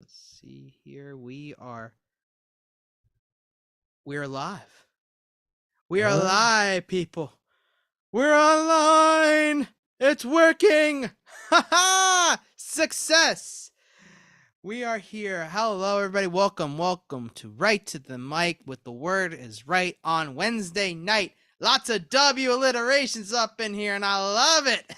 Let's see here. We're live. We are What? live, people. We're online. It's working. Ha ha! Success. We are here. Hello, everybody. Welcome to Right to the Mic with the Word is Right on Wednesday night. Lots of W alliterations up in here, and I love it.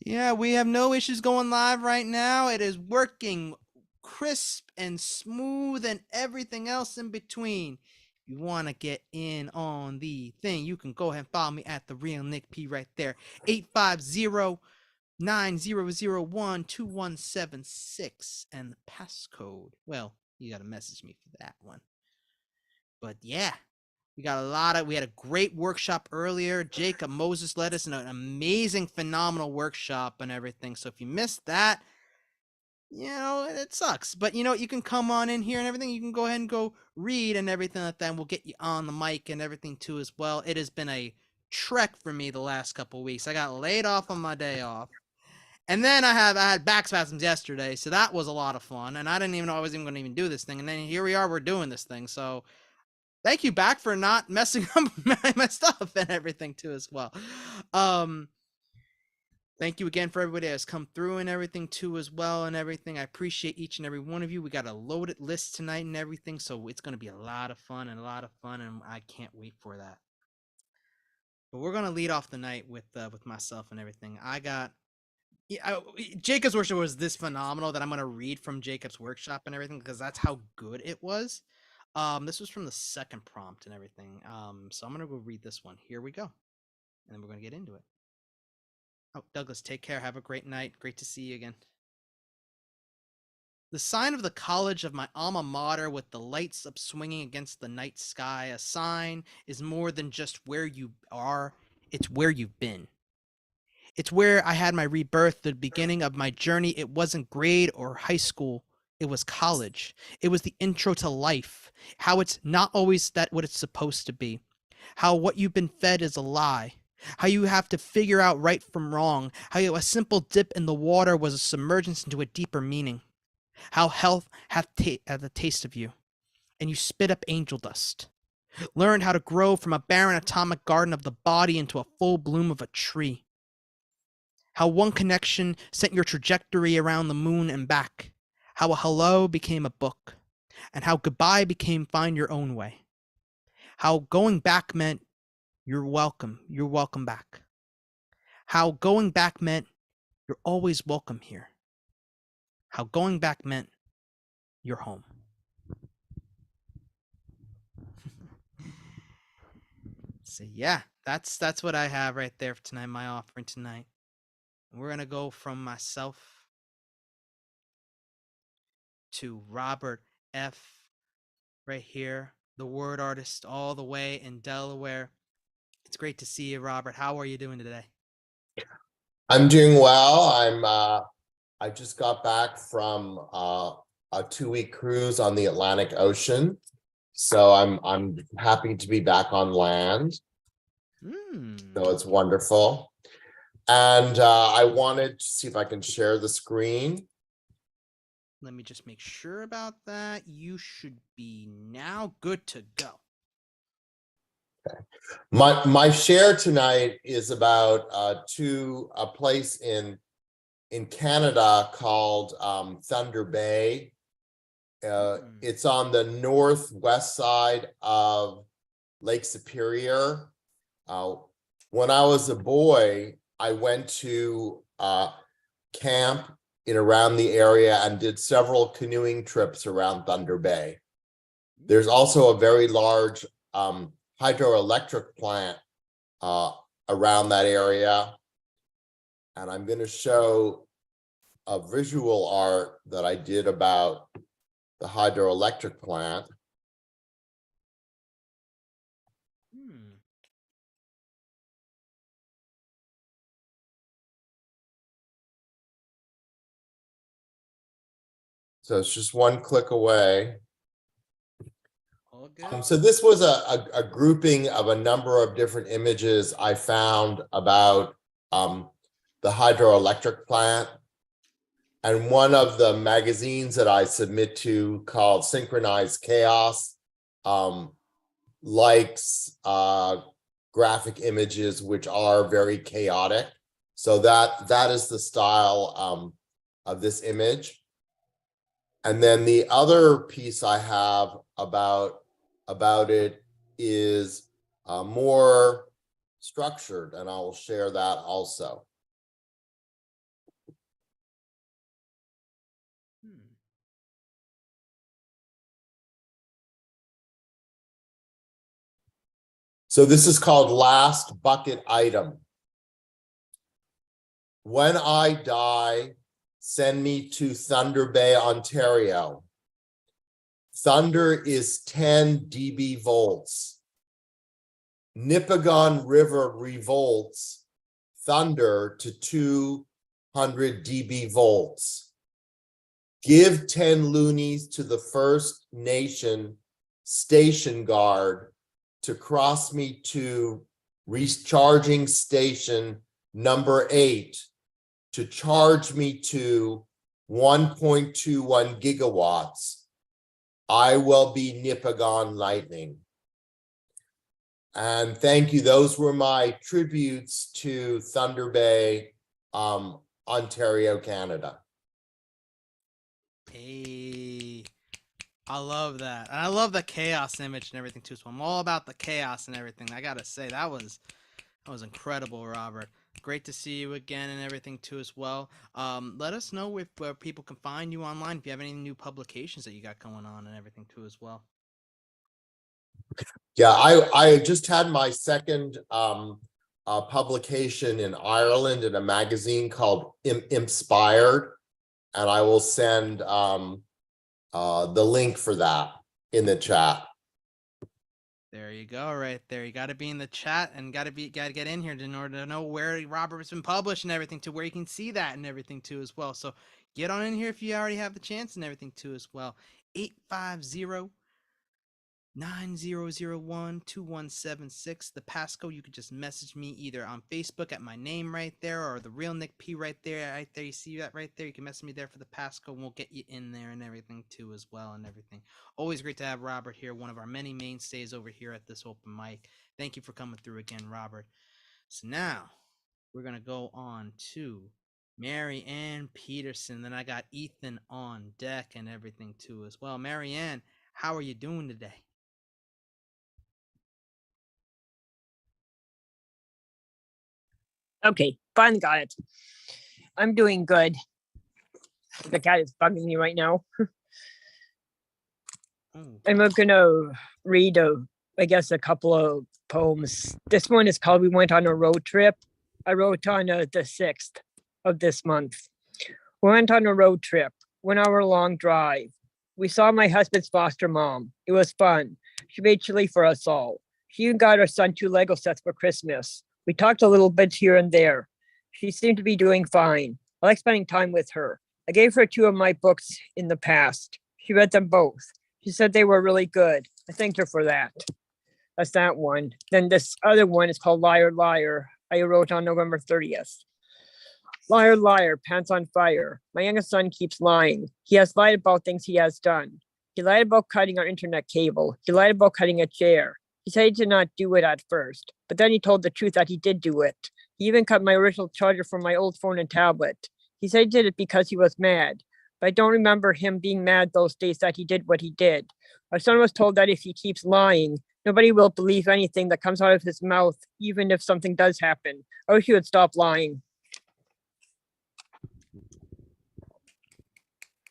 Yeah, we have no issues going live right now. It is working crisp and smooth and everything else in between. If you want to get in on the thing, you can go ahead and follow me at the real Nick P right there. 850-9001-2176 and the passcode. Well, you got to message me for that one. But yeah, we had a great workshop earlier. Jacob Moses led us in an amazing, phenomenal workshop and everything. So if you missed that, it sucks. But you can come on in here and everything. You can go ahead and go read and everything like that. And we'll get you on the mic and everything too as well. It has been a trek for me the last couple of weeks. I got laid off on my day off. And then I had back spasms yesterday, so that was a lot of fun. And I didn't even know I was even going to even do this thing. And then here we are, we're doing this thing. So thank you back for not messing up my stuff and everything too as well. Thank you again for everybody that's come through and everything too as well and everything. I appreciate each and every one of you. We got a loaded list tonight and everything, so it's going to be a lot of fun and I can't wait for that. But we're going to lead off the night with myself and everything. Jacob's workshop was this phenomenal that I'm going to read from Jacob's workshop and everything because that's how good it was. This was from the second prompt and everything. So I'm going to go read this one. Here we go. And then we're going to get into it. Oh, Douglas, take care. Have a great night. Great to see you again. The sign of the college of my alma mater with the lights upswinging against the night sky. A sign is more than just where you are. It's where you've been. It's where I had my rebirth, the beginning of my journey. It wasn't grade or high school. It was college. It was the intro to life. How it's not always that what it's supposed to be. How what you've been fed is a lie. How you have to figure out right from wrong. How a simple dip in the water was a submergence into a deeper meaning. How health hath the taste of you. And you spit up angel dust. Learned how to grow from a barren atomic garden of the body into a full bloom of a tree. How one connection sent your trajectory around the moon and back. How a hello became a book. And how goodbye became find your own way. How going back meant you're welcome back. How going back meant you're always welcome here. How going back meant you're home. So yeah, that's what I have right there for tonight, my offering tonight. We're going to go from myself to Robert F. right here, the word artist all the way in Delaware. It's great to see you, Robert. How are you doing today? I'm doing well. I just got back from a 2-week cruise on the Atlantic Ocean. So I'm happy to be back on land. So it's wonderful. And I wanted to see if I can share the screen. Let me just make sure about that. You should be now good to go. Okay. My share tonight is about a place in Canada called Thunder Bay. It's on the northwest side of Lake Superior. When I was a boy, I went to camp in around the area and did several canoeing trips around Thunder Bay. There's also a very large hydroelectric plant around that area. And I'm going to show a visual art that I did about the hydroelectric plant. So it's just one click away. So this was a grouping of a number of different images I found about the hydroelectric plant. and one of the magazines that I submit to called Synchronized Chaos likes graphic images which are very chaotic. So that is the style of this image. And then the other piece I have about it is more structured, and I will share that also. So this is called Last Bucket Item. When I die, send me to Thunder Bay, Ontario. Thunder is 10 dB volts. Nipigon River revolts thunder to 200 dB volts. Give 10 loonies to the First Nation station guard to cross me to recharging station number 8 to charge me to 1.21 gigawatts. I will be Nipigon Lightning. And thank you. Those were my tributes to Thunder Bay, Ontario, Canada. Hey, I love that. And I love the chaos image and everything too. So I'm all about the chaos and everything. I gotta say that was incredible, Robert. Great to see you again and everything too as well. Let us know where people can find you online, if you have any new publications that you got going on and everything too as well. Yeah, I just had my second publication in Ireland in a magazine called Inspired, and I will send the link for that in the chat. There you go, right there. You got to be in the chat and got to get in here in order to know where Robert's been published and everything too, where you can see that and everything too as well. So get on in here if you already have the chance and everything too as well. 850-9001-2176. The passcode, you could just message me either on Facebook at my name right there, or the real Nick P right there. You see that right there? You can message me there for the passcode, and we'll get you in there and everything too as well and everything. Always great to have Robert here, one of our many mainstays over here at this open mic. Thank you for coming through again, Robert. So now we're gonna go on to Mary Ann Peterson. Then I got Ethan on deck and everything too as well. Mary Ann, how are you doing today? Okay, finally got it. I'm doing good. The cat is bugging me right now. I'm gonna read I guess a couple of poems. This one is called We Went on a Road Trip. I wrote on the 6th of this month. We went on a road trip, 1 hour long drive. We saw my husband's foster mom. It was fun. She made chili for us all. She even got our son 2 Lego sets for Christmas. We talked a little bit here and there. She seemed to be doing fine. I like spending time with her. I gave her 2 of my books in the past. She read them both. She said they were really good. I thanked her for that. That's that one. Then this other one is called Liar, Liar. I wrote on November 30th. Liar, liar, pants on fire. My youngest son keeps lying. He has lied about things he has done. He lied about cutting our internet cable. He lied about cutting a chair. He said he did not do it at first, but then he told the truth that he did do it. He even cut my original charger from my old phone and tablet. He said he did it because he was mad, but I don't remember him being mad those days that he did what he did. Our son was told that if he keeps lying, nobody will believe anything that comes out of his mouth, even if something does happen. I wish he would stop lying.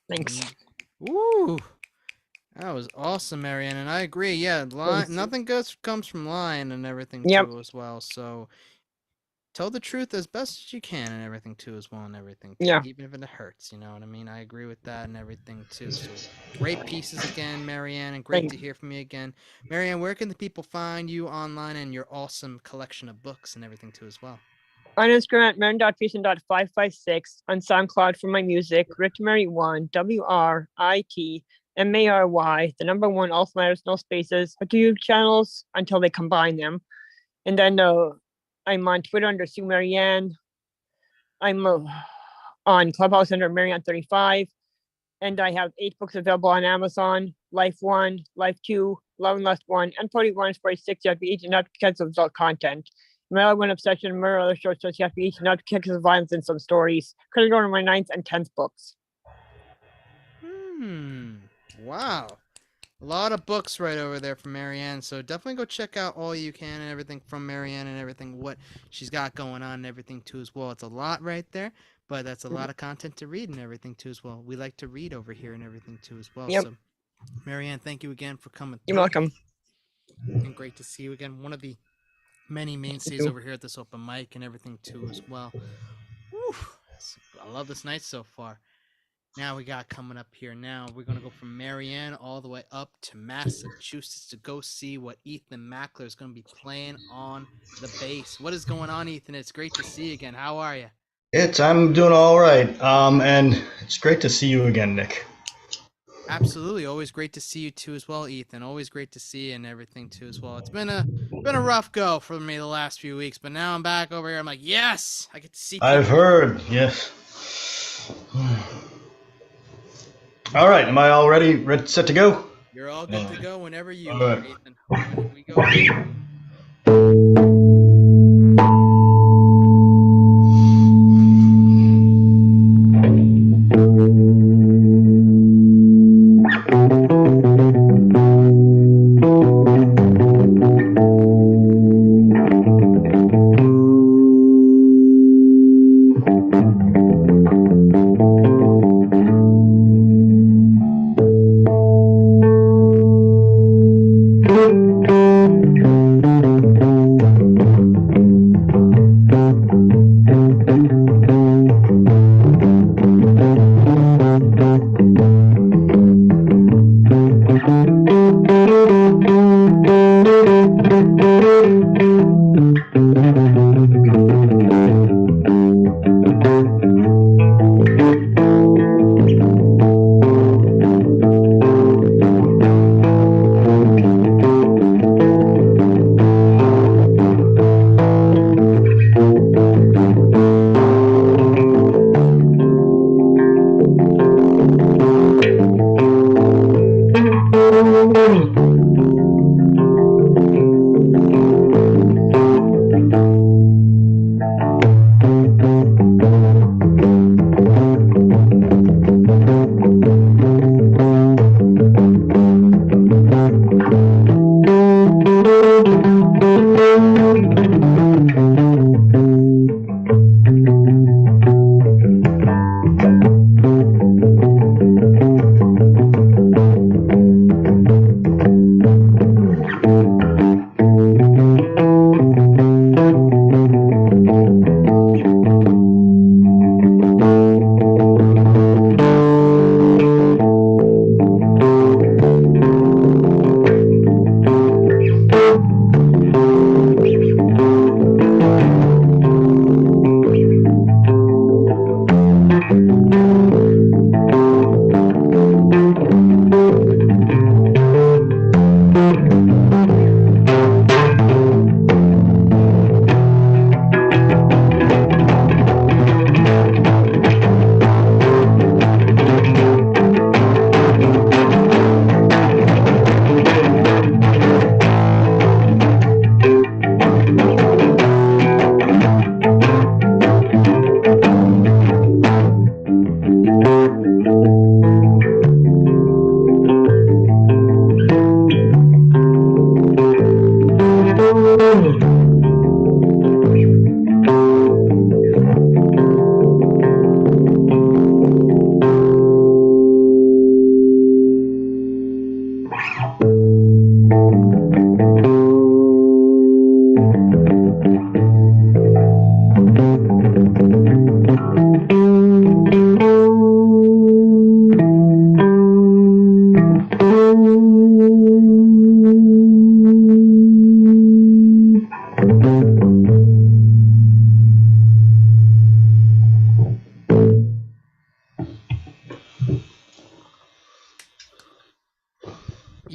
Thanks. Ooh, that was awesome, Marianne, and I agree. Yeah, nothing good comes from lying and everything too as well. So tell the truth as best as you can and everything too as well and everything too, Yeah. even if it hurts. You know what I mean? I agree with that and everything too. So great pieces again, Marianne, and great to hear from you again. Marianne, where can the people find you online and your awesome collection of books and everything too as well? On Instagram at Marin.Pearson.556, on SoundCloud for my music, RickMary1, WRITMARY, the number 1, all letters, no spaces, or 2 channels until they combine them. And then I'm on Twitter under Sue Marianne. I'm on Clubhouse under Marianne 35. And I have 8 books available on Amazon: Life 1, Life 2, Love and Lust 1, and 41 Story 6. You have to be 18 not because of adult content. Murder One Obsession, Murder Other Short Stories. You have to be 18 not because of violence in some stories. Could go to my 9th and 10th books. Wow. A lot of books right over there from Marianne. So definitely go check out all you can and everything from Marianne and everything, what she's got going on and everything too as well. It's a lot right there, but that's a lot of content to read and everything too as well. We like to read over here and everything too as well. Yep. So Marianne, thank you again for coming. You're welcome. And great to see you again. One of the many mainstays over here at this open mic and everything too as well. Whew. I love this night so far. Now we got coming up here. Now we're going to go from Marianne all the way up to Massachusetts to go see what Ethan Mackler is going to be playing on the bass. What is going on, Ethan? It's great to see you again. How are you? I'm doing all right. And it's great to see you again, Nick. Absolutely. Always great to see you too as well, Ethan. Always great to see you and everything too as well. It's been a rough go for me the last few weeks, but now I'm back over here. I'm like, yes, I get to see people. I've heard, yes. All right, am I all ready set to go? You're all good to go whenever you All are, right. Ethan. When we go.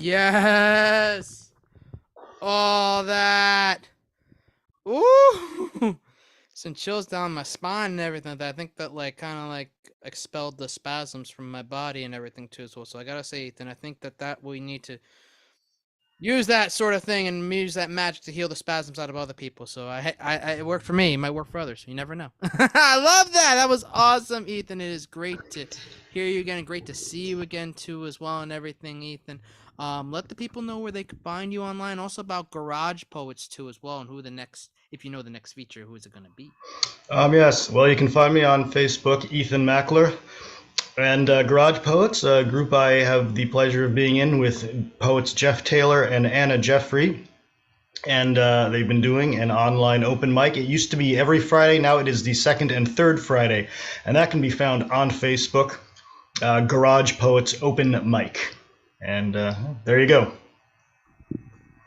Yes. All that. Ooh. Sent chills down my spine and everything. That I think that like kind of like expelled the spasms from my body and everything too as well. So I gotta say, Ethan, I think that we need to use that sort of thing and use that magic to heal the spasms out of other people. So it worked for me. It might work for others. You never know. I love that. That was awesome, Ethan. It is great to hear you again. Great to see you again too, as well, and everything, Ethan. Let the people know where they can find you online. Also about Garage Poets too, as well, and who the next, if you know the next feature, who is it going to be? Yes, well, you can find me on Facebook, Ethan Mackler, and Garage Poets, a group I have the pleasure of being in with poets Jeff Taylor and Anna Jeffrey. And they've been doing an online open mic. It used to be every Friday. Now it is the second and third Friday. And that can be found on Facebook, Garage Poets Open Mic. And there you go.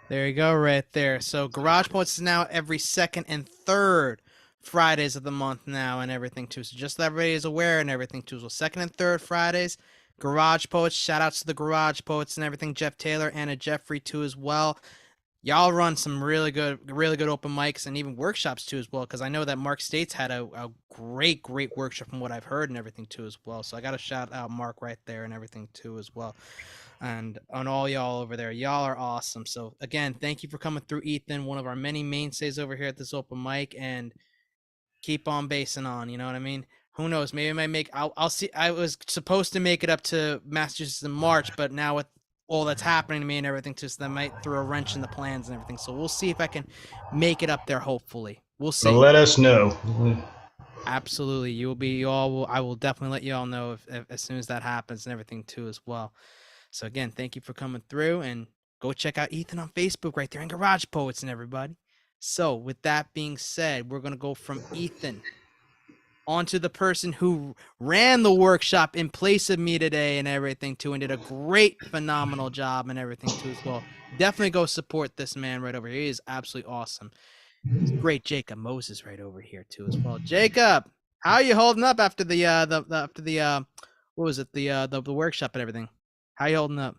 There you go, right there. So Garage Poets is now every second and third Fridays of the month now and everything too. So just so everybody is aware and everything too. So second and third Fridays, Garage Poets. Shout outs to the Garage Poets and everything. Jeff Taylor, Anna Jeffrey too as well. Y'all run some really good open mics and even workshops too as well. Because I know that Mark States had a great workshop from what I've heard and everything too as well. So I got to shout out Mark right there and everything too as well. And on all y'all over there, y'all are awesome. So again, thank you for coming through, Ethan, one of our many mainstays over here at this open mic, and keep on basing on. You know what I mean? Who knows? Maybe I might make. I'll see. I was supposed to make it up to Massachusetts in March, but now with all that's happening to me and everything, too, so that might throw a wrench in the plans and everything. So we'll see if I can make it up there. Hopefully, we'll see. Well, let us know. Absolutely, you'll be. You all will. I will definitely let you all know if as soon as that happens and everything too as well. So again, thank you for coming through, and go check out Ethan on Facebook right there and Garage Poets and everybody. So with that being said, we're going to go from Ethan onto the person who ran the workshop in place of me today and everything too, and did a great, phenomenal job and everything too as well. Definitely go support this man right over here. He is absolutely awesome. It's great Jacob Moses right over here too as well. Jacob, how are you holding up after the what was it, the workshop and everything? How you holding up?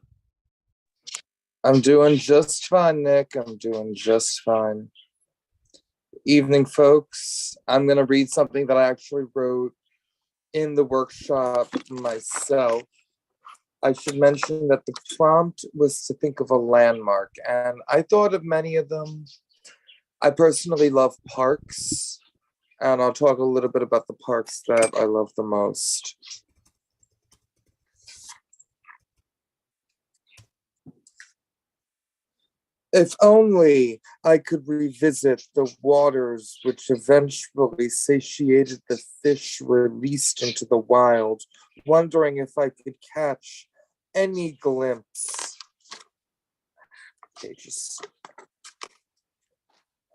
I'm doing just fine, Nick. I'm doing just fine. Evening, folks. I'm going to read something that I actually wrote in the workshop myself. I should mention that the prompt was to think of a landmark, and I thought of many of them. I personally love parks, and I'll talk a little bit about the parks that I love the most. If only I could revisit the waters which eventually satiated the fish released into the wild, wondering if I could catch any glimpse.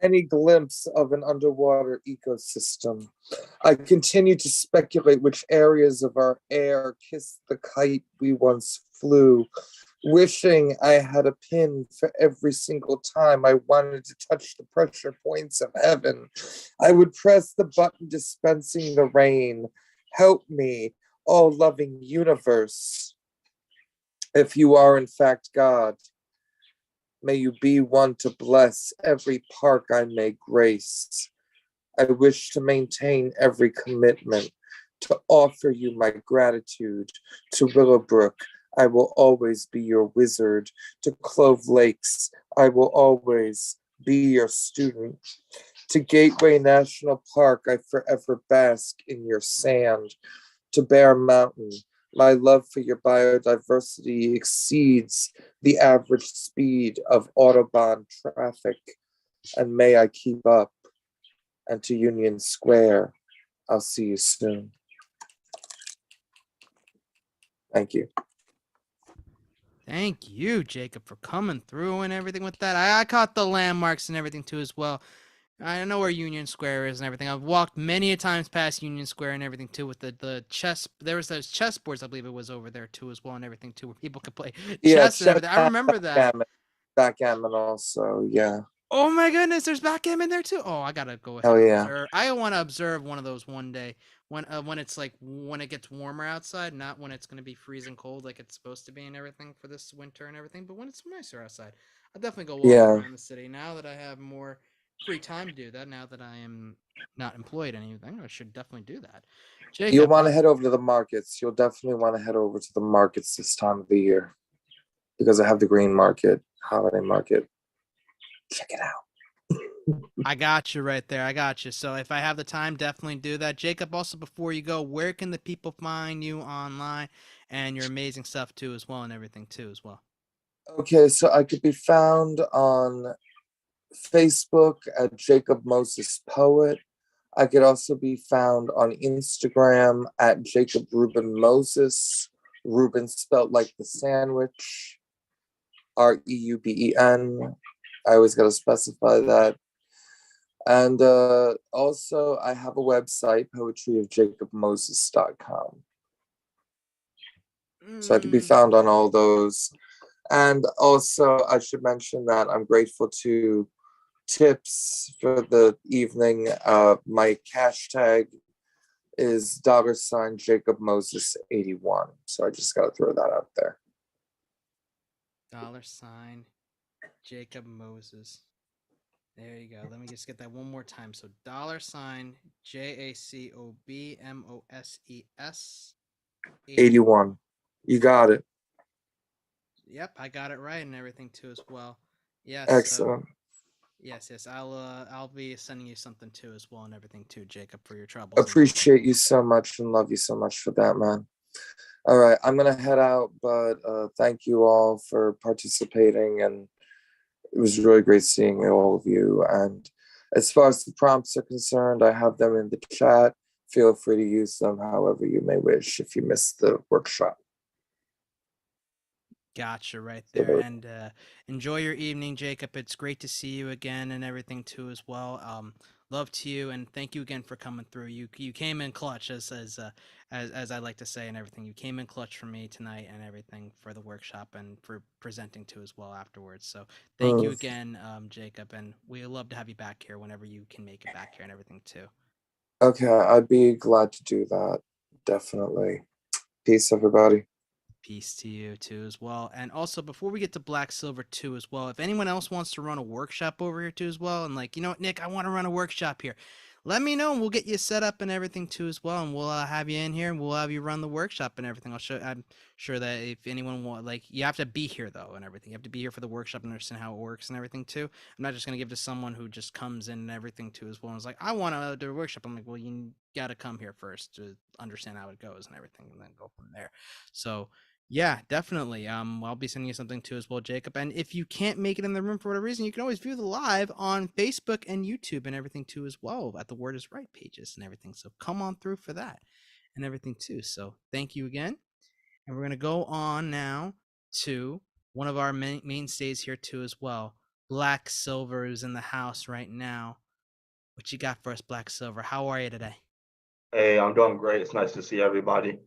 Any glimpse of an underwater ecosystem. I continue to speculate which areas of our air kissed the kite we once flew, wishing I had a pin for every single time I wanted to touch the pressure points of heaven. I would press the button dispensing the rain. Help me, all-loving universe. If you are in fact God, may you be one to bless every park I may grace. I wish to maintain every commitment, to offer you my gratitude. To Willowbrook, I will always be your wizard. To Clove Lakes, I will always be your student. To Gateway National Park, I forever bask in your sand. To Bear Mountain, my love for your biodiversity exceeds the average speed of Autobahn traffic, and may I keep up. And to Union Square, I'll see you soon. Thank you. Thank you, Jacob, for coming through and everything with that. I caught the landmarks and everything too as well. I know where Union Square is and everything. I've walked many a times past Union Square and everything too with the chess. There was those chess boards, I believe it was over there too as well and everything too, where people could play chess and everything. I remember that. Backgammon also, yeah. Oh my goodness, there's backgammon there too. Oh, I gotta go ahead. Oh yeah. I want to observe one of those one day when it's like when it gets warmer outside, not when it's gonna be freezing cold like it's supposed to be and everything for this winter and everything, but when it's nicer outside. I'll definitely go walk around the city now that I have more free time to do that now that I am not employed anything. I should definitely do that. You'll Jacob, want to head over to the markets. You'll definitely want to head over to the markets this time of the year because I have the green market, holiday market. Check it out. I got you right there. I got you. So if I have the time, definitely do that. Jacob, also before you go, where can the people find you online and your amazing stuff too as well and everything too as well? Okay, so I could be found on Facebook at Jacob Moses Poet. I could also be found on Instagram at Jacob Ruben Moses. Ruben spelled like the sandwich, Reuben. I always got to specify that. And also, I have a website, poetryofjacobmoses.com. So I could be found on all those. And also, I should mention that I'm grateful to tips for the evening. My hashtag is $Jacob Moses 81. So I just got to throw that out there. $ Jacob Moses. There you go. Let me just get that one more time. So $ JACOBMOSES 81. You got it. Yep, I got it right and everything too as well. Yes. Excellent. Yes. I'll be sending you something too as well and everything too, Jacob, for your troubles. and everything. Appreciate you so much and love you so much for that, man. All right, I'm gonna head out, but thank you all for participating, and it was really great seeing all of you. And as far as the prompts are concerned, I have them in the chat. Feel free to use them however you may wish if you missed the workshop. Gotcha, right there. And enjoy your evening, Jacob. It's great to see you again and everything too as well. Love to you and thank you again for coming through. You came in clutch as I like to say and everything. You came in clutch for me tonight and everything for the workshop and for presenting too as well afterwards. So thank you again, Jacob, and we love to have you back here whenever you can make it back here and everything too. Okay, I'd be glad to do that. Definitely. Peace, everybody. Peace to you too as well. And also before we get to Black Silver too as well, if anyone else wants to run a workshop over here too as well, and like, you know what, Nick, I want to run a workshop here, let me know and we'll get you set up and everything too as well, and we'll have you in here and we'll have you run the workshop and everything. I'm sure that if anyone want, like, you have to be here though and everything. You have to be here for the workshop and understand how it works and everything too. I'm not just gonna give to someone who just comes in and everything too as well and is like, I want to do a workshop. I'm like, well, you gotta come here first to understand how it goes and everything, and then go from there. So yeah, definitely. I'll be sending you something too as well, Jacob. And if you can't make it in the room for whatever reason, you can always view the live on Facebook and YouTube and everything too as well at the Word is Right pages and everything. So come on through for that and everything too. So thank you again. And we're gonna go on now to one of our mainstays here too as well. Black Silver is in the house right now. What you got for us, Black Silver? How are you today? Hey, I'm doing great. It's nice to see everybody.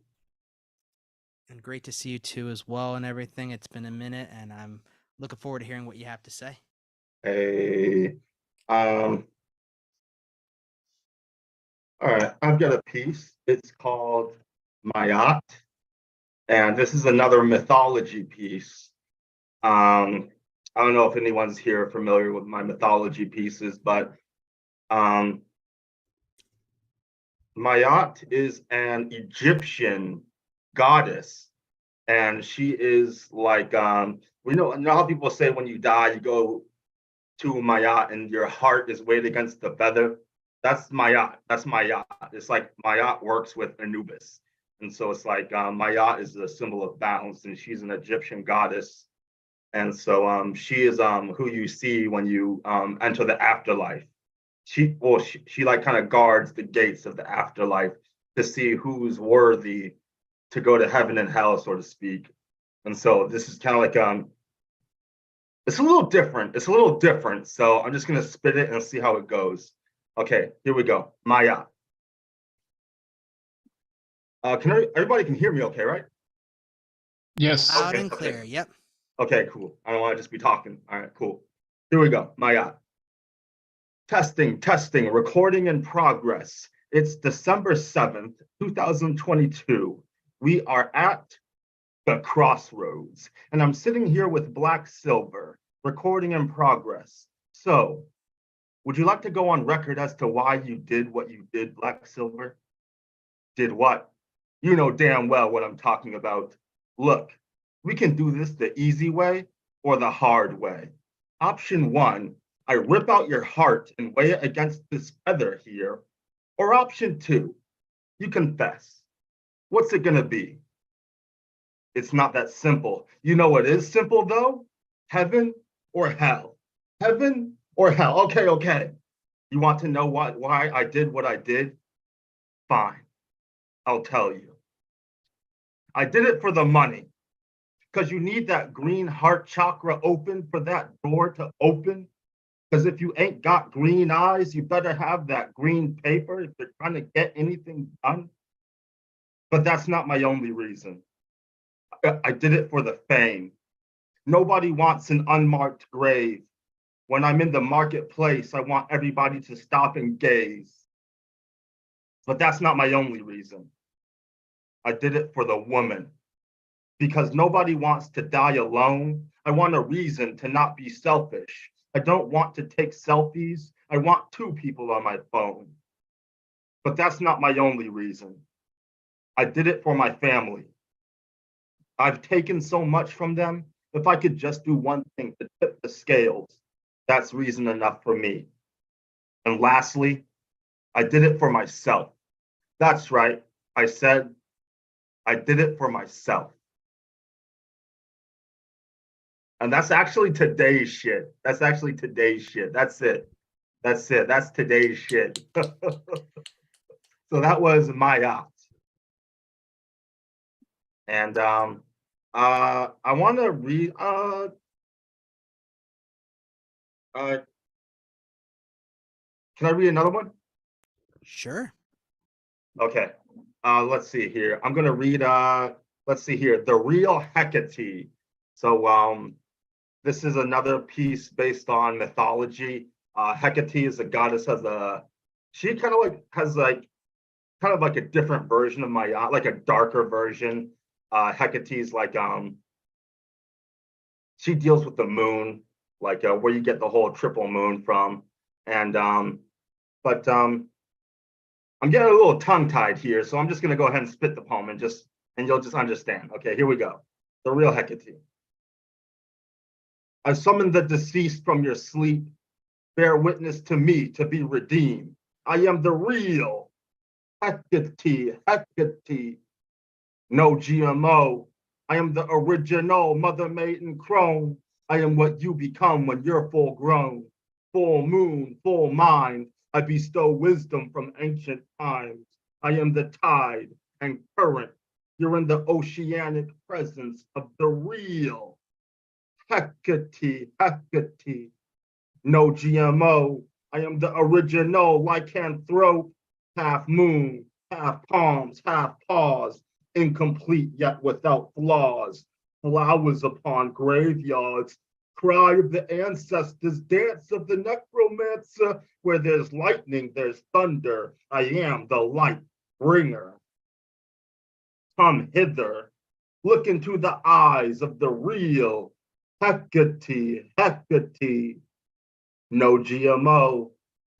And great to see you too as well and everything. It's been a minute and I'm looking forward to hearing what you have to say. Hey, all right, I've got a piece. It's called Mayat, and this is another mythology piece. I don't know if anyone's here familiar with my mythology pieces, but Mayat is an Egyptian goddess, and she is like we know how people say when you die you go to Mayat and your heart is weighed against the feather. That's Mayat. It's like Mayat works with Anubis, and so it's like Mayat is a symbol of balance, and she's an Egyptian goddess, and so she is who you see when you enter the afterlife. She like kind of guards the gates of the afterlife to see who's worthy to go to heaven and hell, so to speak. And so this is kind of like it's a little different. So I'm just gonna spit it and see how it goes. Okay, here we go. Mayat. Everybody can hear me okay, right? Yes. Loud Okay, and clear. okay. Yep. Okay, cool. I don't want to just be talking. All right, cool. Here we go. Mayat. Testing, recording in progress. It's December 7th, 2022. We are at the crossroads, and I'm sitting here with Black Silver, recording in progress. So, Would you like to go on record as to why you did what you did, Black Silver? Did what? You know damn well what I'm talking about. Look, we can do this the easy way or the hard way. Option one, I rip out your heart and weigh it against this feather here. Or option two, you confess. What's it gonna be? It's not that simple. You know what is simple though? Heaven or hell? Heaven or hell? Okay, okay. You want to know why I did what I did? Fine, I'll tell you. I did it for the money because you need that green heart chakra open for that door to open. Because if you ain't got green eyes, you better have that green paper if you're trying to get anything done. But that's not my only reason. I did it for the fame. Nobody wants an unmarked grave. When I'm in the marketplace, I want everybody to stop and gaze. But that's not my only reason. I did it for the woman. Because nobody wants to die alone. I want a reason to not be selfish. I don't want to take selfies. I want two people on my phone. But that's not my only reason. I did it for my family. I've taken so much from them. If I could just do one thing to tip the scales, that's reason enough for me. And lastly, I did it for myself. That's right. I said, I did it for myself. And that's actually today's shit. That's actually today's shit. That's it. That's it. That's today's shit. So that was my opt. And I want to read can I read another one? Sure. Okay. Let's see here. I'm gonna read let's see here, The Real Hecate. So this is another piece based on mythology. Hecate is a goddess she kind of like has like kind of like a different version of Maya, like a darker version. Hecate is like she deals with the moon, like where you get the whole triple moon from. And but I'm getting a little tongue-tied here, so I'm just gonna go ahead and spit the poem and you'll just understand. Okay, here we go. The Real Hecate. I summon the deceased from your sleep. Bear witness to me to be redeemed. I am the real Hecate, Hecate. No GMO. I am the original Mother Maiden crone. I am what you become when you're full grown. Full moon, full mind. I bestow wisdom from ancient times. I am the tide and current. You're in the oceanic presence of the real Hecate, Hecate. No GMO. I am the original lycanthrope, half moon, half palms, half paws, incomplete yet without flaws. Flowers upon graveyards, cry of the ancestors, dance of the necromancer. Where there's lightning, there's thunder. I am the light bringer. Come hither, look into the eyes of the real Hecate, Hecate. No GMO.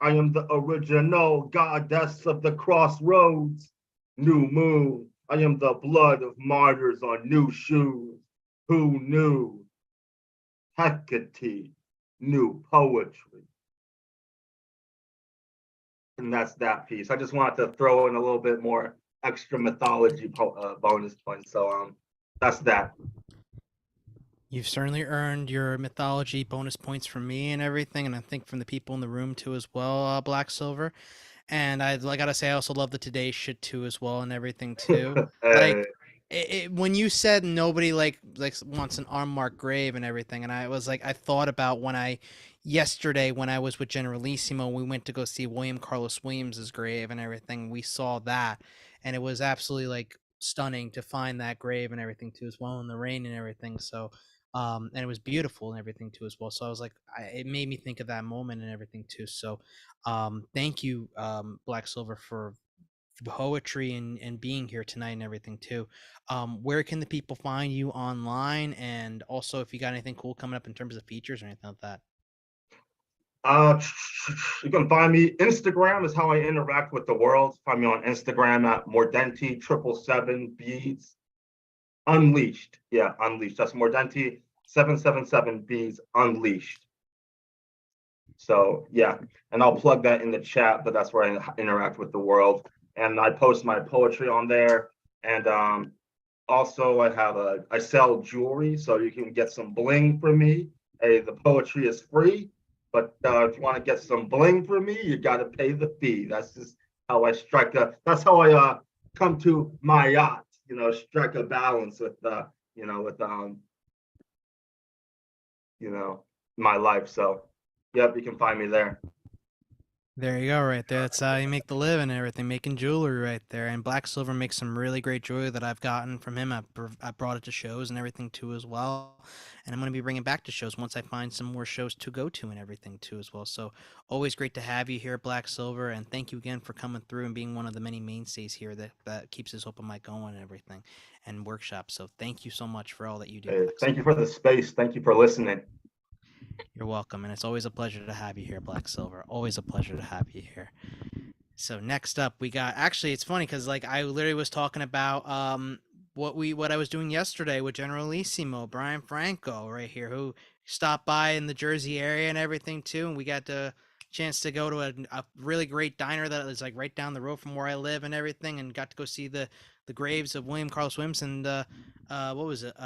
I am the original goddess of the crossroads. New moon. I am the blood of martyrs on new shoes. Who knew? Hecate, new poetry. And that's that piece. I just wanted to throw in a little bit more extra mythology bonus points. So that's that. You've certainly earned your mythology bonus points from me and everything, and I think from the people in the room too as well, Black Silver. And I gotta say, I also love the Today shit too as well and everything too. Like, when you said nobody like wants an unmarked grave and everything, and I was like, I thought about yesterday when I was with Generalissimo, we went to go see William Carlos Williams's grave and everything. We saw that, and it was absolutely like stunning to find that grave and everything too as well in the rain and everything. So and it was beautiful and everything too as well. So I was like, it made me think of that moment and everything too. So thank you, Black Silver, for poetry and being here tonight and everything too. Where can the people find you online, and also if you got anything cool coming up in terms of features or anything like that? You can find me. Instagram is how I interact with the world. Find me on Instagram at Mordenti777 Beads Unleashed. Yeah, Unleashed. That's Mordenti777 Beads Unleashed. So yeah, and I'll plug that in the chat, but that's where I interact with the world. And I post my poetry on there. And also I sell jewelry, so you can get some bling from me. Hey, the poetry is free, but if you want to get some bling from me, you got to pay the fee. That's just how I that's how I come to my yacht, strike a balance with my life. So yep, you can find me there. There you go, right there. That's how you make the living and everything, making jewelry right there. And Black Silver makes some really great jewelry that I've gotten from him. I brought it to shows and everything too as well. And I'm going to be bringing it back to shows once I find some more shows to go to and everything too as well. So always great to have you here, Black Silver. And thank you again for coming through and being one of the many mainstays here that keeps this open mic going and everything and workshops. So thank you so much for all that you do. Hey, thank you for the space. Thank you for listening. You're welcome, and it's always a pleasure to have you here, Black Silver. Always a pleasure to have you here. So next up, we got. Actually, it's funny because like I literally was talking about what I was doing yesterday with Generalissimo Brian Franco right here, who stopped by in the Jersey area and everything too, and we got the chance to go to a really great diner that is like right down the road from where I live and everything, and got to go see the graves of William Carlos Williams and what was it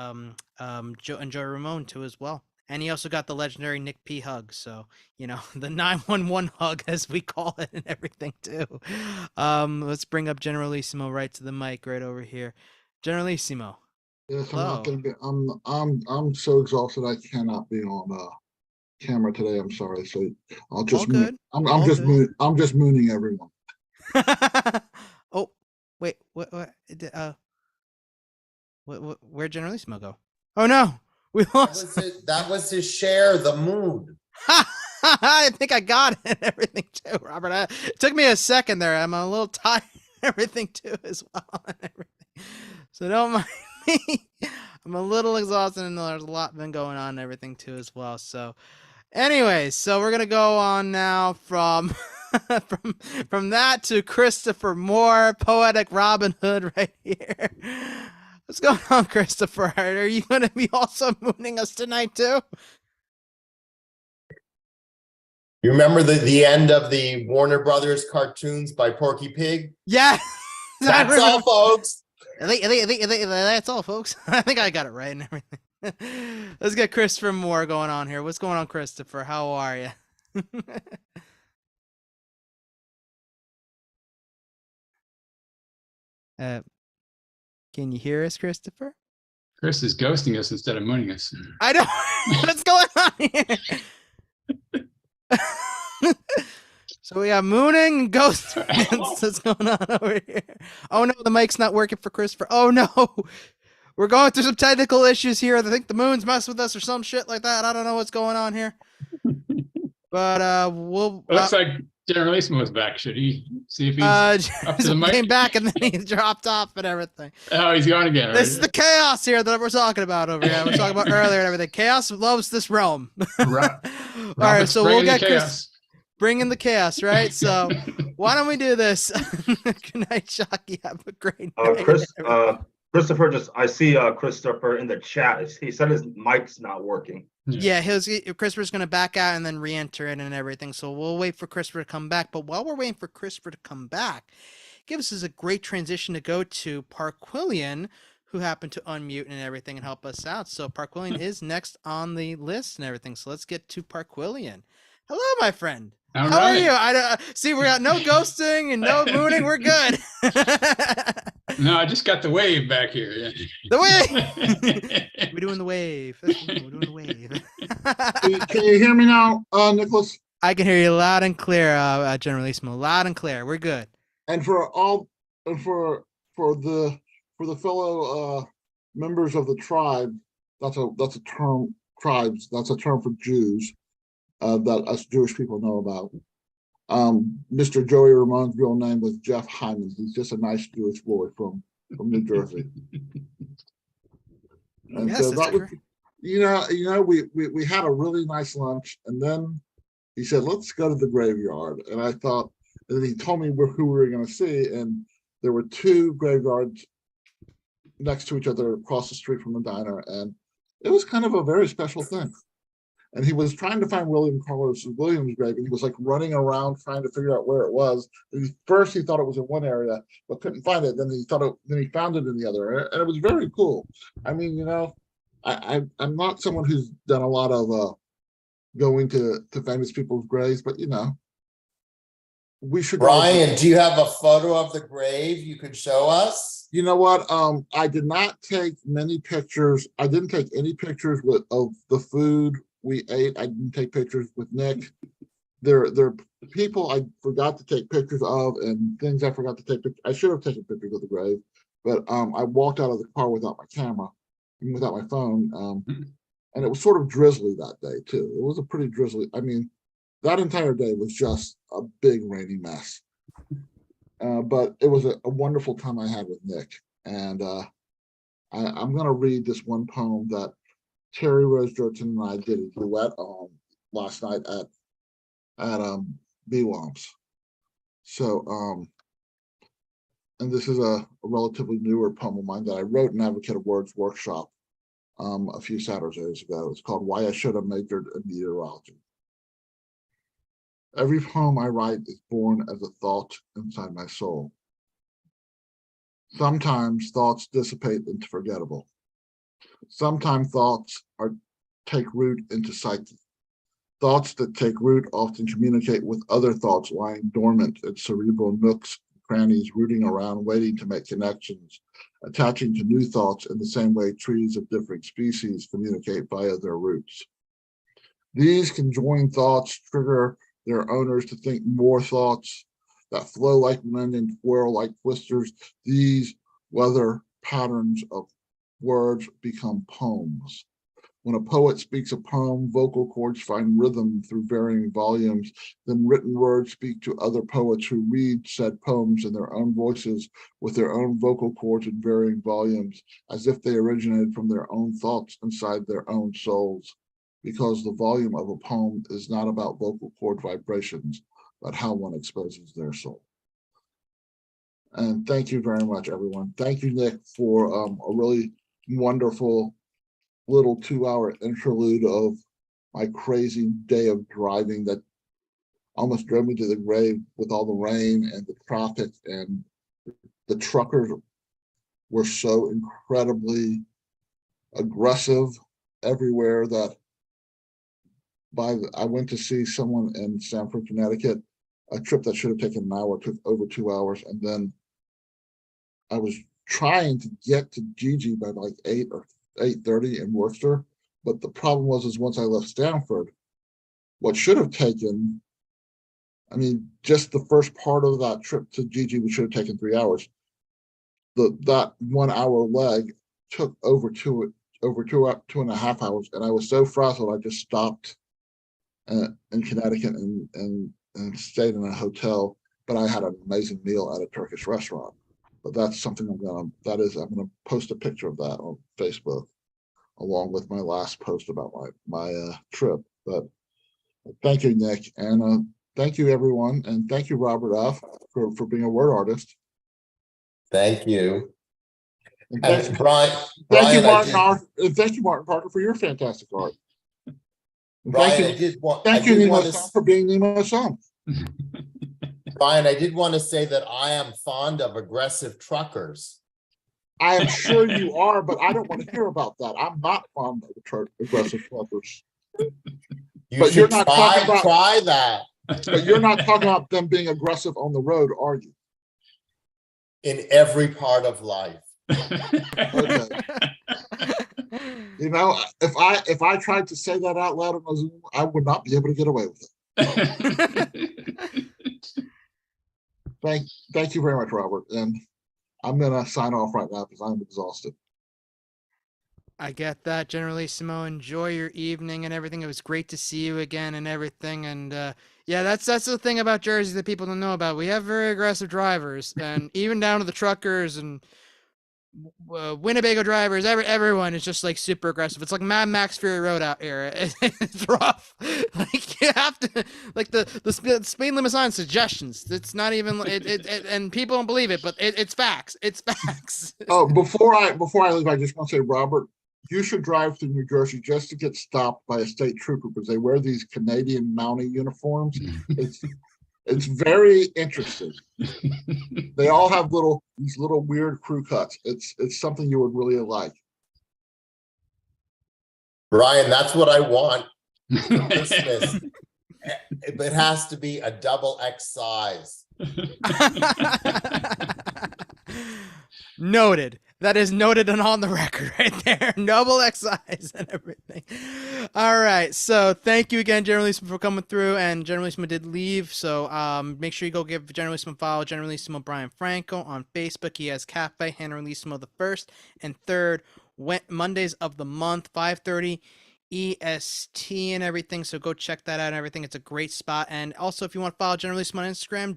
Joey Ramone too as well. And he also got the legendary Nick P hug. So, the 911 hug, as we call it, and everything, too. Let's bring up Generalissimo right to the mic right over here. Generalissimo. Yes, I'm Hello. not gonna be. I'm so exhausted. I cannot be on camera today. I'm sorry. So I'll just. All good. I'm All just. good. I'm just mooning everyone. Oh, wait. What? Where'd Generalissimo go? Oh no, we lost. That was his share, the moon. I think I got it and everything too, Robert. It took me a second there. I'm a little tired and everything too as well and everything. So don't mind me. I'm a little exhausted and there's a lot been going on and everything too as well. So anyways, so we're gonna go on now from from that to Christopher Moore, Poetic Robin Hood right here. What's going on, Christopher? Are you going to be also mooning us tonight too? You remember the end of the Warner Brothers cartoons by Porky Pig? Yeah. That's all, folks. That's all, folks. I think I got it right and everything. Let's get Christopher Moore going on here. What's going on, Christopher? How are you? Can you hear us, Christopher? Chris is ghosting us instead of mooning us. I don't. What's going on here? So we got mooning and ghost. What's going on over here? Oh no, the mic's not working for Christopher. Oh no, we're going through some technical issues here. I think the moon's messing with us or some shit like that. I don't know what's going on here. But we'll. It looks like Generalissimo was back. Should he see if he's up to the mic? Came back and then he dropped off and everything. Oh, he's gone again. This is the chaos here that we're talking about over here. We're talking about earlier and everything. Chaos loves this realm. Right. All right, so we'll get Chris. Chaos. Bring in the chaos, right? So why don't we do this? Good night, Shocky. Have a great night. Christopher, I see Christopher in the chat. He said his mic's not working. Yeah, Christopher's going to back out and then re-enter it and everything. So we'll wait for Christopher to come back. But while we're waiting for Christopher to come back, gives us a great transition to go to Parquillian, who happened to unmute and everything and help us out. So Parquillian is next on the list and everything. So let's get to Parquillian. Hello, my friend. All How right. are you? See, we got no ghosting and no mooning. We're good. No, I just got the wave back here. The wave. We're doing the wave. We're doing the wave. Can you hear me now, Nicholas? I can hear you loud and clear, Generalissimo. Loud and clear. We're good. And for the fellow members of the tribe, that's a term. Tribes. That's a term for Jews. That us Jewish people know about. Mr. Joey Ramone's real name was Jeff Hyman. He's just a nice Jewish boy from New Jersey. And yes, so that was, we had a really nice lunch, and then He said, let's go to the graveyard. And I thought, and then he told me who we were going to see. And there were two graveyards next to each other across the street from the diner. And it was kind of a very special thing. And he was trying to find William Carlos Williams' grave, and he was like running around trying to figure out where it was. And first, he thought it was in one area, but couldn't find it. Then he found it in the other, and it was very cool. I mean, you know, I'm not someone who's done a lot of going to famous people's graves, but you know, we should. Brian, do you have a photo of the grave you could show us? You know what? I did not take many pictures. I didn't take any pictures of the food we ate. I didn't take pictures with Nick. There are people I forgot to take pictures of and things I forgot to take. I should have taken pictures of the grave, but I walked out of the car without my camera and without my phone. And it was sort of drizzly that day too. It was a pretty drizzly. I mean, that entire day was just a big rainy mess. But it was a wonderful time I had with Nick. And I'm going to read this one poem that Terry Rose Jordan and I did a duet last night at BWOMS. So, and this is a relatively newer poem of mine that I wrote in Advocate of Words workshop a few Saturdays ago. It's called Why I Should Have Majored in Meteorology. Every poem I write is born as a thought inside my soul. Sometimes thoughts dissipate into forgettable. Sometimes thoughts take root into psyche. Thoughts that take root often communicate with other thoughts lying dormant in cerebral nooks, crannies, rooting around, waiting to make connections, attaching to new thoughts in the same way trees of different species communicate via their roots. These conjoined thoughts trigger their owners to think more thoughts that flow like wind and twirl like twisters. These weather patterns of words become poems. When a poet speaks a poem, vocal cords find rhythm through varying volumes. Then written words speak to other poets who read said poems in their own voices with their own vocal cords in varying volumes, as if they originated from their own thoughts inside their own souls. Because the volume of a poem is not about vocal cord vibrations, but how one exposes their soul. And thank you very much, everyone. Thank you, Nick, for a really wonderful little 2-hour interlude of my crazy day of driving that almost drove me to the grave with all the rain and the traffic, and the truckers were so incredibly aggressive everywhere that I went to see someone in Stamford, Connecticut. A trip that should have taken an hour took over 2 hours, and then I was trying to get to Gigi by like 8 or 8:30 in Worcester, but the problem was once I left Stamford, what should have taken, I mean, just the first part of that trip to Gigi, we should have taken 3 hours. That 1 hour leg took over 2.5 hours, and I was so frazzled I just stopped in Connecticut and stayed in a hotel. But I had an amazing meal at a Turkish restaurant. But that's something I'm gonna post a picture of that on Facebook, along with my last post about my trip. But thank you, Nick, and thank you, everyone, and thank you, Robert F, for being a word artist. Thank you. And And Brian, thank you, Brian, Martin Parker, for your fantastic art. And Brian, thank you, Nemo Son, for being Nemo Son. Brian, I did want to say that I am fond of aggressive truckers. I am sure you are, but I don't want to hear about that. I'm not fond of aggressive truckers. You should try that. But you're not talking about them being aggressive on the road, are you? In every part of life. Okay. You know, if I tried to say that out loud on a Zoom, I would not be able to get away with it. Thank you very much, Robert. And I'm gonna sign off right now because I'm exhausted. I get that. Generalissimo, enjoy your evening and everything. It was great to see you again and everything. And yeah, that's the thing about Jersey that people don't know about. We have very aggressive drivers, and even down to the truckers. And Winnebago drivers, everyone is just like super aggressive. It's like Mad Max Fury Road out here. It's rough. Like you have to, like the speed limit sign suggestions. It's not even and people don't believe it, but it's facts. It's facts. Oh, before I leave, I just want to say, Robert, you should drive through New Jersey just to get stopped by a state trooper because they wear these Canadian Mountie uniforms. It's very interesting. They all have these little weird crew cuts. It's something you would really like. Brian, that's what I want for Christmas. It has to be a double X size. Noted. That is noted and on the record right there. Double X size and everything. All right. So thank you again, Generalissimo, for coming through. And Generalissimo did leave. So make sure you go give Generalissimo a follow. Generalissimo Brian Franco on Facebook. He has Cafe Generalissimo the 1st and 3rd Mondays of the month, 5:30 EST and everything. So go check that out and everything. It's a great spot. And also, if you want to follow Generalissimo on Instagram,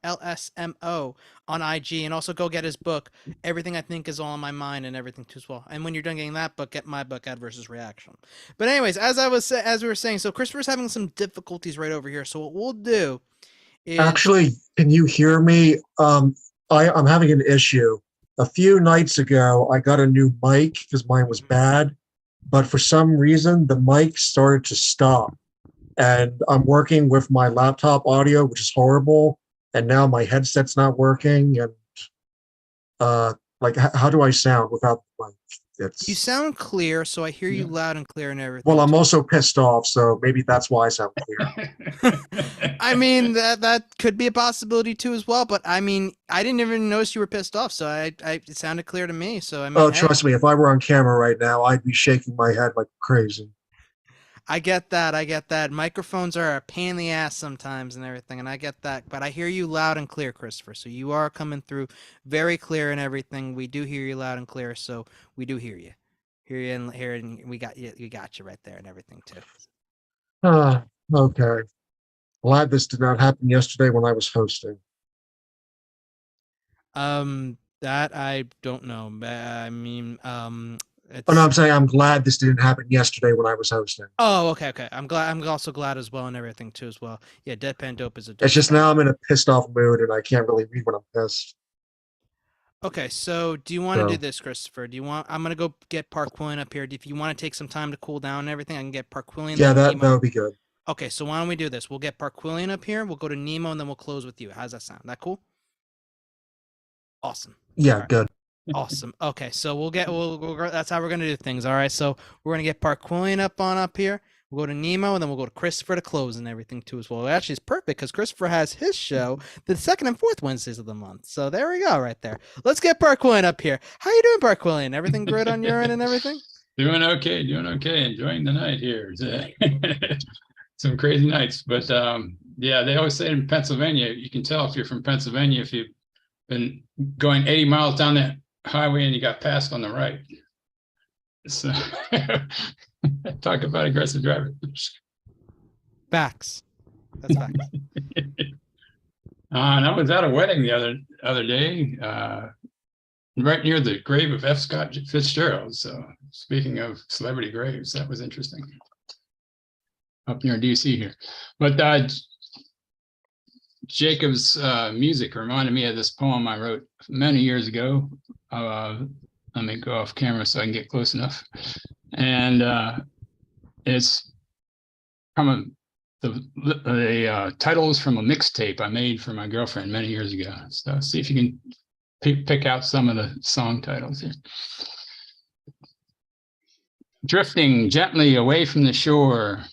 GNRLSMO on IG. And also go get his book, Everything I Think Is All in My Mind, and everything too as well. And when you're done getting that book, get my book, Ad versus Reaction. But anyways, as we were saying, so Christopher's having some difficulties right over here. So what we'll do is actually, can you hear me? I'm having an issue. A few nights ago, I got a new mic because mine was bad. But for some reason, the mic started to stop. And I'm working with my laptop audio, which is horrible. And now my headset's not working. And how do I sound without the mic? You sound clear, so I hear you loud and clear and everything. Well, I'm also pissed off, so maybe that's why I sound clear. I mean, that could be a possibility too as well. But I mean, I didn't even notice you were pissed off, so it sounded clear to me. So I mean, oh, trust me, if I were on camera right now, I'd be shaking my head like crazy. I get that. Microphones are a pain in the ass sometimes and everything, and I get that. But I hear you loud and clear, Christopher. So you are coming through very clear and everything. We do hear you loud and clear, so we do hear you. And we got you. We got you right there and everything too. Okay. Glad this did not happen yesterday when I was hosting. That I don't know. I mean, Oh, no, I'm saying I'm glad this didn't happen yesterday when I was hosting. Oh, okay. I'm glad. I'm also glad as well and everything too as well. Yeah, Deadpan Dope is a dope. It's just now I'm in a pissed off mood and I can't really read when I'm pissed. Okay, so do you want to do this, Christopher? I'm gonna go get Parquillian up here. If you want to take some time to cool down and everything, I can get Parquillian. Yeah, that would be good. Okay, so why don't we do this? We'll get Parquillian up here. We'll go to Nemo and then we'll close with you. How's that sound? That cool? Awesome. Yeah, right. Good. Awesome. Okay, so that's how we're gonna do things. All right, so we're gonna get Parquillian up here. We'll go to Nemo and then we'll go to Christopher to close and everything too as well. Actually, it's perfect because Christopher has his show the 2nd and 4th Wednesdays of the month. So there we go, right there. Let's get Parquillian up here. How you doing, Parquillian? Everything good on your end and everything? Doing okay. Enjoying the night here. Some crazy nights, but yeah, they always say in Pennsylvania, you can tell if you're from Pennsylvania if you've been going 80 miles down that highway and you got passed on the right. So talk about aggressive driving. Facts. That's facts. And I was at a wedding the other day, right near the grave of F. Scott Fitzgerald. So speaking of celebrity graves, that was interesting. Up near DC here. But Jacob's music reminded me of this poem I wrote many years ago. Let me go off camera so I can get close enough. And it's from the title is from a mixtape I made for my girlfriend many years ago. So see if you can pick out some of the song titles here. Drifting gently away from the shore,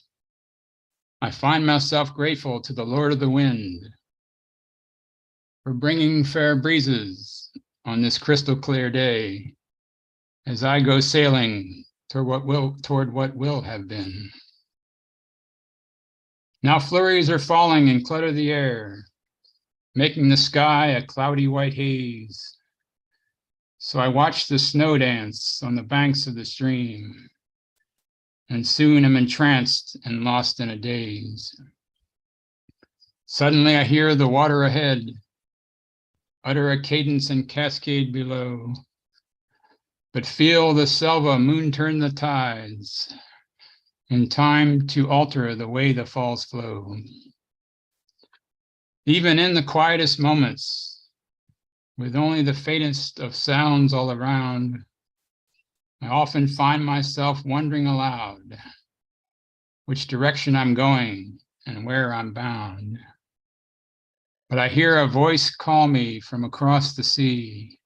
I find myself grateful to the Lord of the Wind for bringing fair breezes on this crystal clear day as I go sailing toward what will have been. Now flurries are falling and clutter the air, making the sky a cloudy white haze. So I watch the snow dance on the banks of the stream, and soon am entranced and lost in a daze. Suddenly I hear the water ahead utter a cadence and cascade below, but feel the selva moon turn the tides in time to alter the way the falls flow. Even in the quietest moments, with only the faintest of sounds all around, I often find myself wondering aloud which direction I'm going and where I'm bound. But I hear a voice call me from across the sea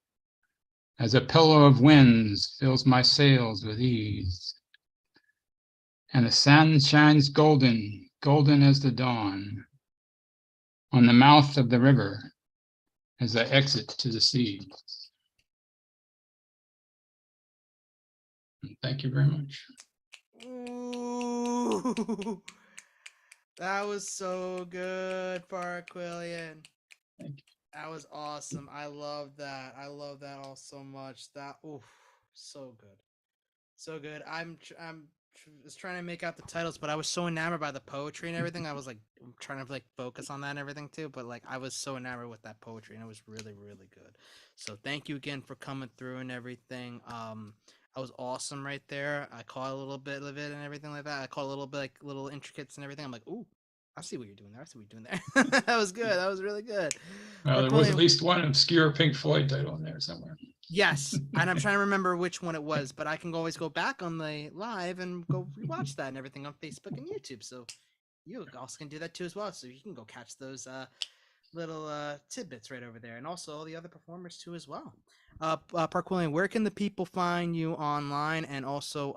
as a pillow of winds fills my sails with ease. And the sun shines golden, golden as the dawn, on the mouth of the river as I exit to the sea. Thank you very much. Ooh, that was so good, Parquillian. Thank you. That was awesome. I love that. I love that all so much. That, ooh, so good. So good. Was trying to make out the titles, but I was so enamored by the poetry and everything. I was like trying to like focus on that and everything too. But like I was so enamored with that poetry, and it was really, really good. So thank you again for coming through and everything. I was awesome right there. I caught a little bit of it and everything like that. I caught a little bit, like little intricates and everything. I'm like, ooh, I see what you're doing there. I see what you're doing there. That was good. That was really good. Well, there was at least one obscure Pink Floyd title in there somewhere. Yes, and I'm trying to remember which one it was, but I can always go back on the live and go rewatch that and everything on Facebook and YouTube. So you also can do that too as well. So you can go catch those little tidbits right over there, and also all the other performers too as well. Parquillian, where can the people find you online, and also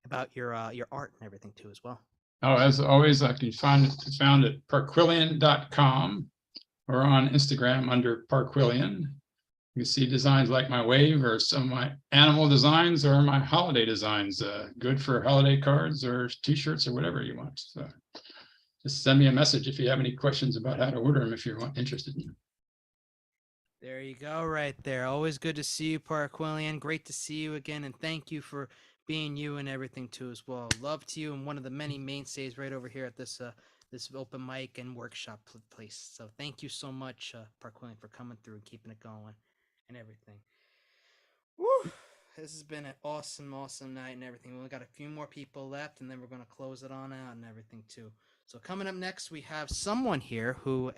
about your art and everything too as well? Oh, as always, I can find it found at parquillian.com or on Instagram under Parquillian. You can see designs like my wave or some of my animal designs or my holiday designs, good for holiday cards or t-shirts or whatever you want. So just send me a message if you have any questions about how to order them if you're interested in them. There you go, right there. Always good to see you, Parquillian. Great to see you again, and thank you for being you and everything too as well. Love to you, and one of the many mainstays right over here at this this open mic and workshop place. So thank you so much, Parquillian, for coming through and keeping it going and everything. Woo! This has been an awesome, awesome night and everything. We only got a few more people left, and then we're going to close it on out and everything too. So coming up next, we have someone here who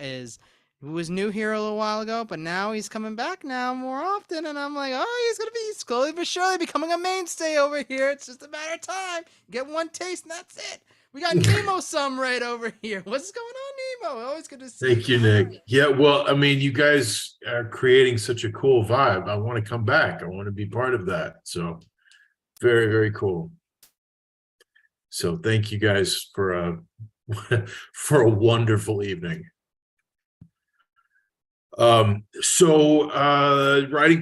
was new here a little while ago, but now he's coming back now more often, and I'm like, oh, he's going to be slowly but surely becoming a mainstay over here. It's just a matter of time. Get one taste, and that's it. We got Nemo some right over here. What's going on, Nemo? Always good to see you. Thank you, Nick. Yeah, well, I mean, you guys are creating such a cool vibe. I want to come back. I want to be part of that. So very, very cool. So thank you guys for a wonderful evening. Writing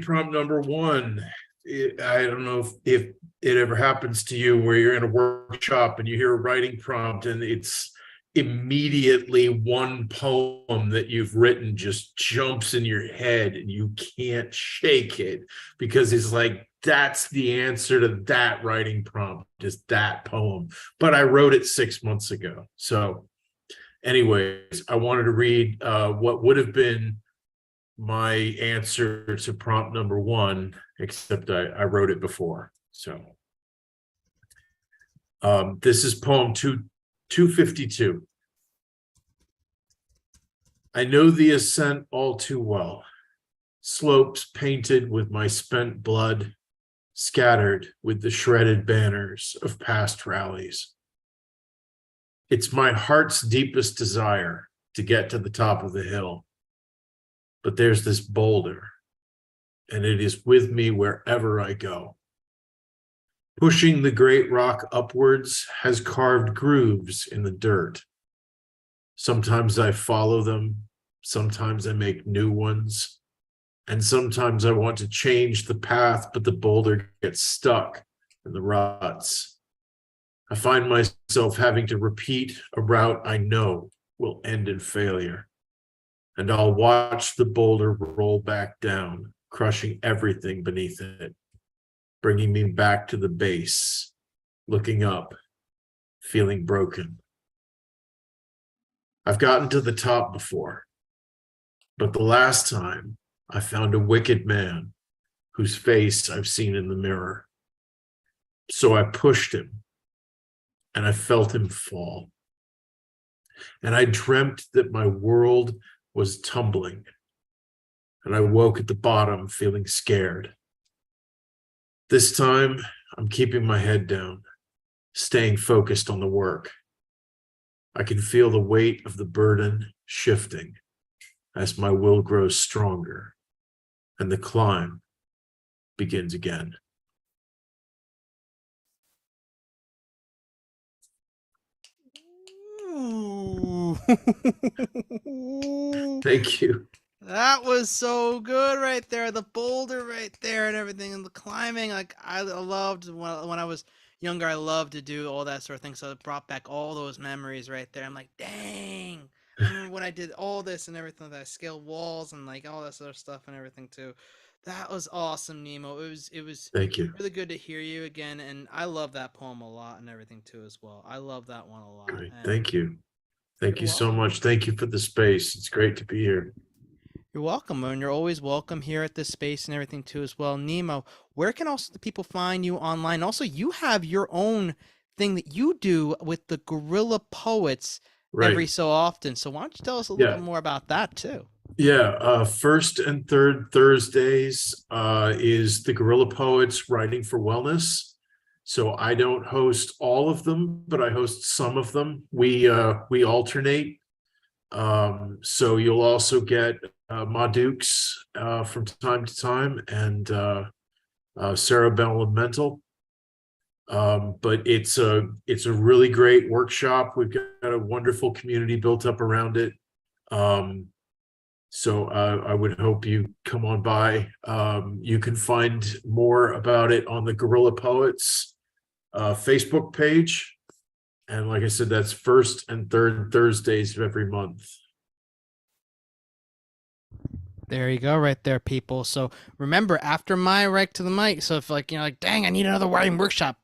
prompt number one. I don't know if it ever happens to you where you're in a workshop and you hear a writing prompt and it's immediately one poem that you've written just jumps in your head and you can't shake it because it's like, that's the answer to that writing prompt, is that poem. But I wrote it 6 months ago. So anyways, I wanted to read what would have been my answer to prompt number one, except I wrote it before. So this is poem 252. I know the ascent all too well, slopes painted with my spent blood, scattered with the shredded banners of past rallies. It's my heart's deepest desire to get to the top of the hill. But there's this boulder, and it is with me wherever I go. Pushing the great rock upwards has carved grooves in the dirt. Sometimes I follow them, sometimes I make new ones, and sometimes I want to change the path, but the boulder gets stuck in the ruts. I find myself having to repeat a route I know will end in failure. And I'll watch the boulder roll back down, crushing everything beneath it, bringing me back to the base, looking up, feeling broken. I've gotten to the top before, but the last time I found a wicked man whose face I've seen in the mirror. So I pushed him and I felt him fall. And I dreamt that my world was tumbling. And I woke at the bottom feeling scared. This time, I'm keeping my head down, staying focused on the work. I can feel the weight of the burden shifting as my will grows stronger and the climb begins again. Ooh. Thank you. That was so good right there. The boulder right there and everything and the climbing. Like I loved when I was younger, I loved to do all that sort of thing. So it brought back all those memories right there. I'm like, dang. I remember when I did all this and everything that I scaled walls and like all that sort of stuff and everything too. That was awesome, Nemo. It was Thank you. really good to hear you again. And I love that poem a lot and everything too as well. I love that one a lot. Great. And Thank you. Thank You're you so welcome. much. Thank you for the space. It's great to be here. You're welcome, and you're always welcome here at this space and everything too as well. Nemo, where can also the people find you online? Also, you have your own thing that you do with the Gorilla Poets every Right. so often. So why don't you tell us a little Yeah. bit more about that too? Yeah. First and third Thursdays is the Gorilla Poets Writing for Wellness. So I don't host all of them, but I host some of them. We alternate. So you'll also get Ma Dukes from time to time and Sarah Mental. But it's a really great workshop. We've got a wonderful community built up around it. So I would hope you come on by. You can find more about it on the Gorilla Poets Facebook page. And like I said, that's first and third Thursdays of every month. There you go, right there, people. So remember, after my right to the mic, so if like like, dang, I need another writing workshop.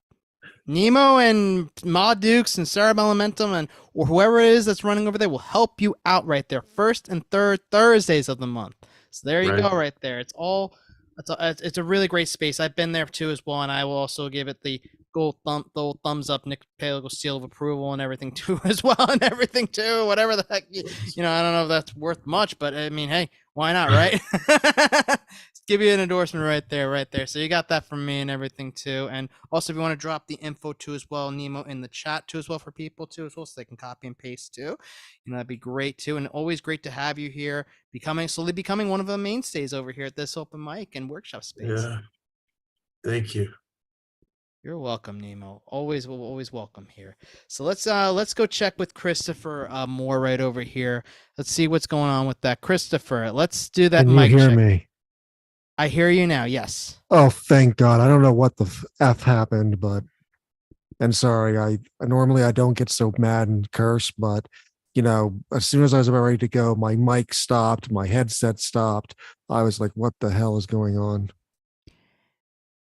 Nemo and Ma Dukes and Sarah Elementum and or whoever it is that's running over there will help you out right there. First and third Thursdays of the month. So there you Right. go, right there. It's a really great space. I've been there too as well, and I will also give it the old thumbs up, Nick Pale seal of approval and everything too as well, and everything too. Whatever the heck, I don't know if that's worth much, but I mean, hey, why not, right? Give you an endorsement right there. So you got that from me and everything too. And also, if you want to drop the info too as well, Nemo, in the chat too as well for people too as well, so they can copy and paste too. That'd be great too. And always great to have you here, slowly becoming one of the mainstays over here at this open mic and workshop space. Yeah. Thank you. You're welcome, Nemo. Always welcome here. So let's go check with Christopher Moore right over here. Let's see what's going on with that. Christopher, let's do that Can you mic hear check. me? I hear you now. Yes. Oh, thank God. I don't know what the F happened, but I'm sorry. I normally I don't get so mad and curse, but as soon as I was about ready to go, my mic stopped, my headset stopped. I was like, what the hell is going on?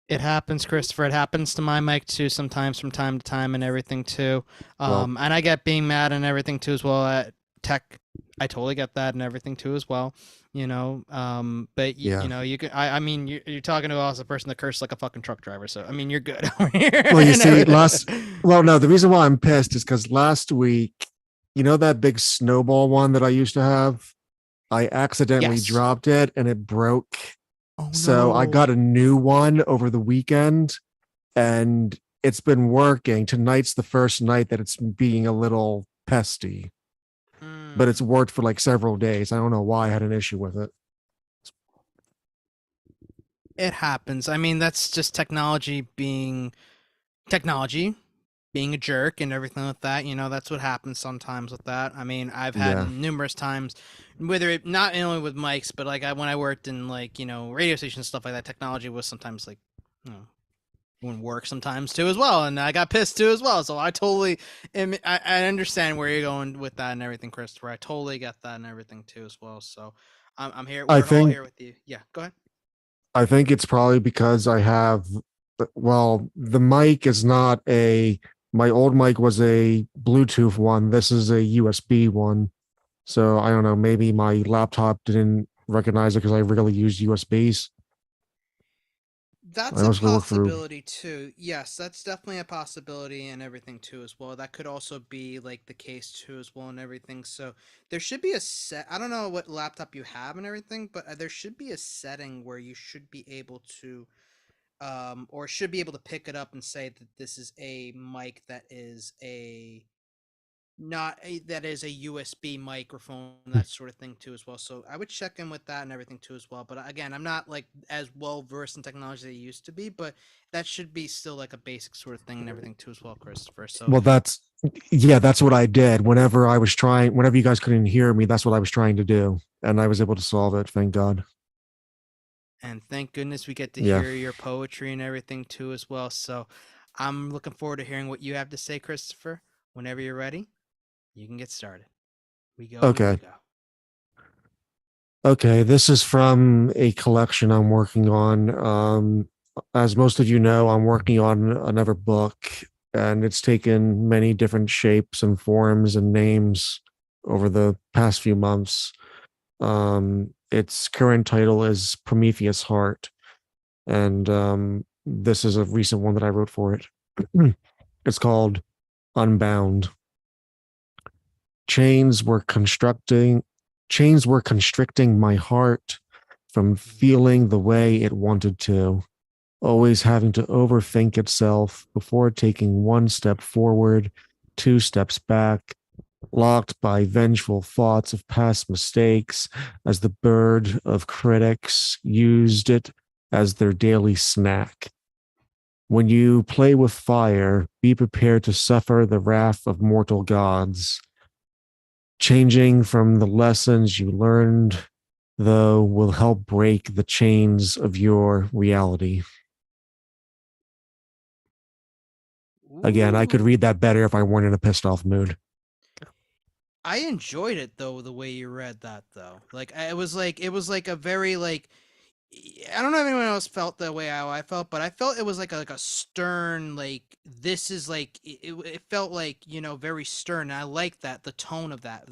It happens, Christopher. It happens to my mic too sometimes from time to time and everything too. Well- And I get being mad and everything too as well at tech. I totally get that and everything too as well. But Yeah. you can. I mean, you're talking to us, a person that cursed like a fucking truck driver. So I mean, you're good over here. Well, you and see, everything. well, no, the reason why I'm pissed is because last week, that big snowball one that I used to have, I accidentally Yes. dropped it and it broke. Oh, So I no. got a new one over the weekend and it's been working. Tonight's the first night that it's being a little pesty, but it's worked for like several days. I don't know why I had an issue with it. It happens. I mean, that's just technology being a jerk and everything like that. That's what happens sometimes with that. I mean, I've had Yeah. numerous times, whether it not only with mics, but like when I worked in radio stations and stuff like that, technology was sometimes wouldn't work sometimes too as well, and I got pissed too as well. So I totally, I understand where you're going with that and everything, Christopher. I totally get that and everything too as well. So I'm here. I We're all think- here with you. Yeah, go ahead. I think it's probably because I have, well, the mic is not my old mic was a Bluetooth one. This is a USB one. So I don't know, maybe my laptop didn't recognize it because I really use USBs. That's I a was gonna look through. possibility too. Yes, that's definitely a possibility and everything too as well. That could also be like the case too as well and everything. So there should be a set. I don't know what laptop you have and everything, but there should be a setting where you should be able to or should be able to pick it up and say that this is a mic that is a not a that is a USB microphone, that sort of thing too as well. So I would check in with that and everything too as well. But again, I'm not like as well versed in technology as I used to be, but that should be still like a basic sort of thing and everything too as well, Christopher. So Well, that's what I did. Whenever you guys couldn't hear me, that's what I was trying to do, and I was able to solve it. Thank God. and thank goodness we get to Yeah. hear your poetry and everything too as well. So I'm looking forward to hearing what you have to say, Christopher. Whenever you're ready, you can get started. We go. Okay. We go. Okay, this is from a collection I'm working on. As most of you know, I'm working on another book, and it's taken many different shapes and forms and names over the past few months. Its current title is Prometheus Heart, and this is a recent one that I wrote for it. It's called Unbound. Chains were constricting my heart from feeling the way it wanted to, always having to overthink itself before taking one step forward, 2 steps back, locked by vengeful thoughts of past mistakes as the bird of critics used it as their daily snack. When you play with fire, be prepared to suffer the wrath of mortal gods. Changing from the lessons you learned, though, will help break the chains of your reality. Again, I could Ooh. read that better if I weren't in a pissed off mood. I enjoyed it though, the way you read that though. Like it was like a very like I don't know if anyone else felt the way I felt, but I felt it was like a stern, like this is like it felt like, you know, very stern. And I like that, the tone of that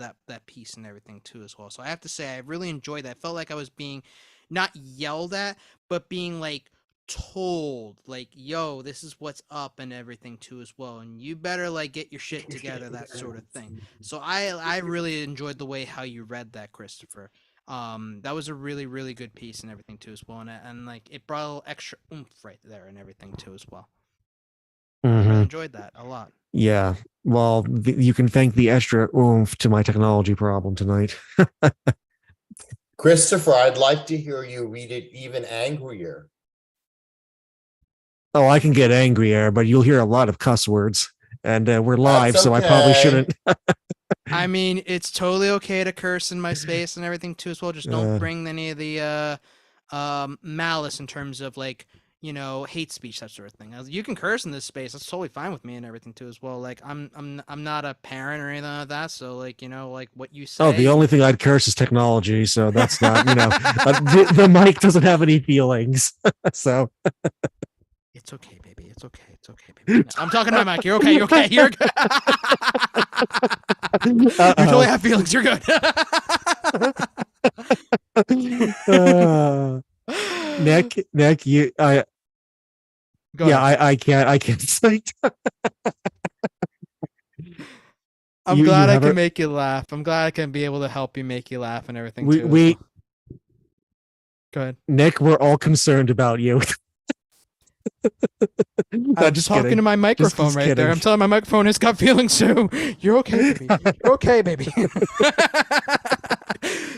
piece and everything too as well. So I have to say I really enjoyed that. I felt like I was being not yelled at, but being like told like, yo, this is what's up and everything too as well, and you better like get your shit together, that sort of thing. So I really enjoyed the way how you read that, Christopher. That was a really, really good piece and everything too as well, and like it brought a little extra oomph right there and everything too as well. I really enjoyed that a lot. Yeah. Well, you can thank the extra oomph to my technology problem tonight. Christopher, I'd like to hear you read it even angrier. Oh, I can get angrier, but you'll hear a lot of cuss words, and we're live, That's so I probably okay. shouldn't. I mean, it's totally okay to curse in my space and everything too as well. Just don't bring any of the malice in terms of like, you know, hate speech, that sort of thing. You can curse in this space. That's totally fine with me and everything too as well. Like I'm not a parent or anything like that. So like, you know, like what you say. Oh, the only thing I'd curse is technology, so that's not, you know, the mic doesn't have any feelings, so. It's okay, baby. It's okay. It's okay, baby. No, I'm talking to my mic. You're okay. You're okay. You're good. You totally have feelings. You're good. Nick, Go ahead. I can't say. I'm You glad I have can a- make you laugh. I'm glad I can be able to help you make you laugh and everything too. as We well. Go ahead. Nick, we're all concerned about you. I'm just talking to my microphone just right there. kidding. I'm telling my microphone it's got feelings too. You're okay, baby. You're okay, baby.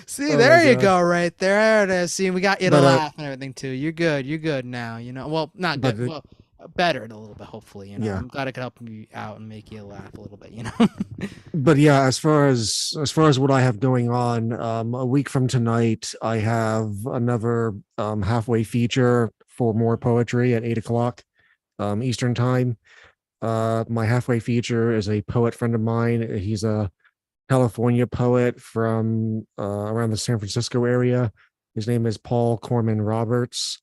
See, Oh there my you God. go, right there. There it is. See, we got you to But, laugh and everything too. You're good. You're good now. You know, well, not But good. it- Well, better a little bit, hopefully. You know, Yeah. I'm glad I could help you out and make you laugh a little bit. You know. But yeah, as far as what I have going on, a week from tonight, I have another halfway feature for more poetry at 8:00 Eastern time. My halfway feature is a poet friend of mine. He's a California poet from around the San Francisco area. His name is Paul Corman Roberts.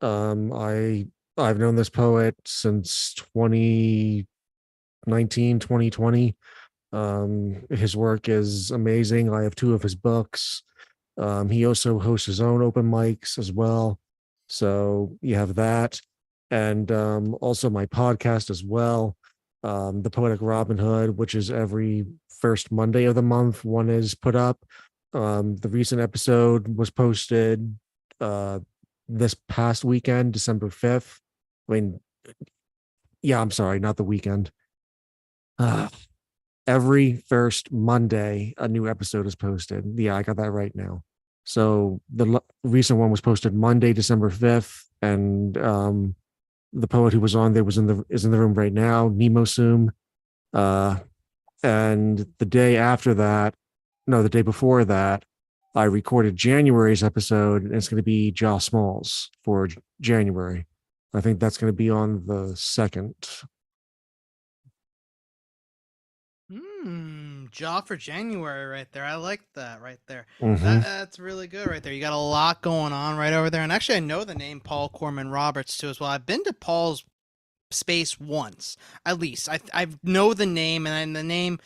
I've known this poet since 2019, 2020. His work is amazing. I have 2 of his books. He also hosts his own open mics as well. So you have that. And also my podcast as well. The Poetic Robin Hood, which is every first Monday of the month, one is put up. The recent episode was posted this past weekend, December 5th. I mean, yeah, I'm sorry, not the weekend. Every first Monday, a new episode is posted. Yeah, I got that right now. So the recent one was posted Monday, December 5th, and the poet who was on there is in the room right now, Nemo Soom. And the day after that, no, the day before that, I recorded January's episode, and it's going to be Josh Smalls for January. I think that's going to be on the 2nd. Jaw for January right there. I like that right there. Mhm. That's really good right there. You got a lot going on right over there. And actually, I know the name Paul Corman Roberts too as well. I've been to Paul's space once, at least. I know the name, and then the name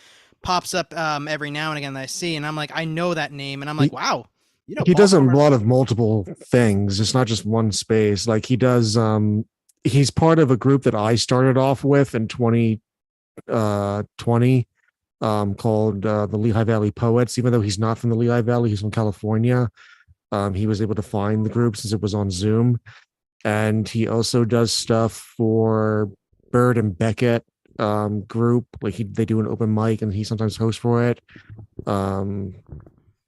pops up every now and again that I see, and I'm like, I know that name, and I'm like, wow. You know, He Paul does a Corman- lot of multiple things. It's not just one space. Like he does, he's part of a group that I started off with in 2020, called the Lehigh Valley Poets. Even though he's not from the Lehigh Valley, he's from California. He was able to find the group since it was on Zoom. And he also does stuff for Bird and Beckett group. Like they do an open mic, and he sometimes hosts for it.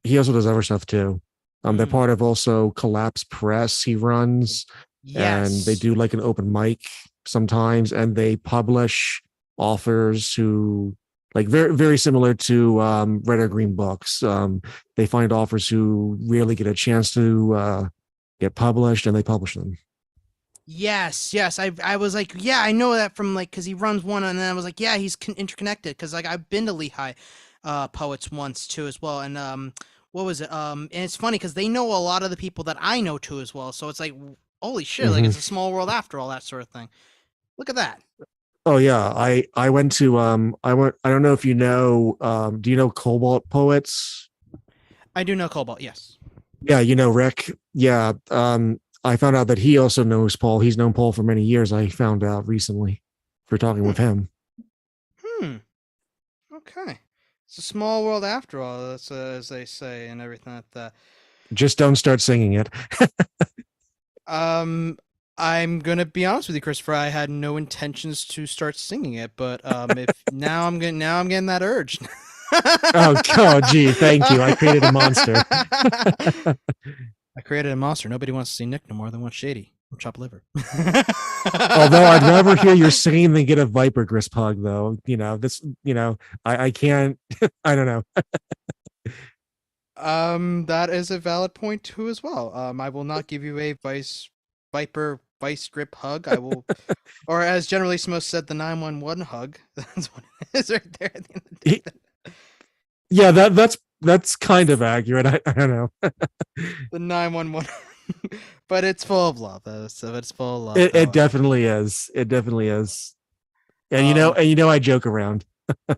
He also does other stuff too. They're part of also Collapse Press he runs. Yes. And they do like an open mic sometimes, and they publish authors who like very, very similar to Red or Green Books. They find authors who rarely get a chance to get published, and they publish them. Yes. I was like, yeah, I know that from like, cause he runs one, and then I was like, yeah, he's interconnected. Cause like I've been to Lehigh Poets once too as well. And what was it? And it's funny cause they know a lot of the people that I know too as well. So it's like, holy shit, like it's a small world after all, that sort of thing. Look at that. Oh yeah. I went to I don't know if you know, do you know Cobalt Poets? I do know Cobalt, yes. Yeah, you know Rick. Yeah. I found out that he also knows Paul. He's known Paul for many years. I found out recently for talking with him. Okay. It's a small world after all, that's as they say, and everything like that. Just don't start singing it. I'm gonna be honest with you, Christopher. I had no intentions to start singing it, but if now I'm getting that urge. Oh God, gee, thank you. I created a monster. I created a monster. Nobody wants to see Nick no more than wants Shady from Chopped Liver. Although I'd rather hear your singing than get a Viper Grist hug, though. You know, this, you know, I can't, I don't know. That is a valid point too as well. I will not give you a Viper vice grip hug. I will, or as Generally Smo said, the 911 hug. That's what it is right there at the end of the day. Yeah, that's kind of accurate. I don't know. The 911, but it's full of love. So it's full of love. It definitely is. It definitely is. And you know, I joke around.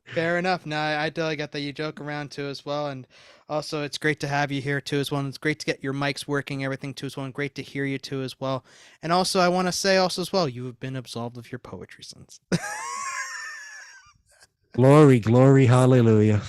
Fair enough. No, I totally get that you joke around too as well, and also it's great to have you here too as well. And it's great to get your mics working, everything too as well, and great to hear you too as well. And also, I want to say also as well, you have been absolved of your poetry sins. Glory, glory, hallelujah.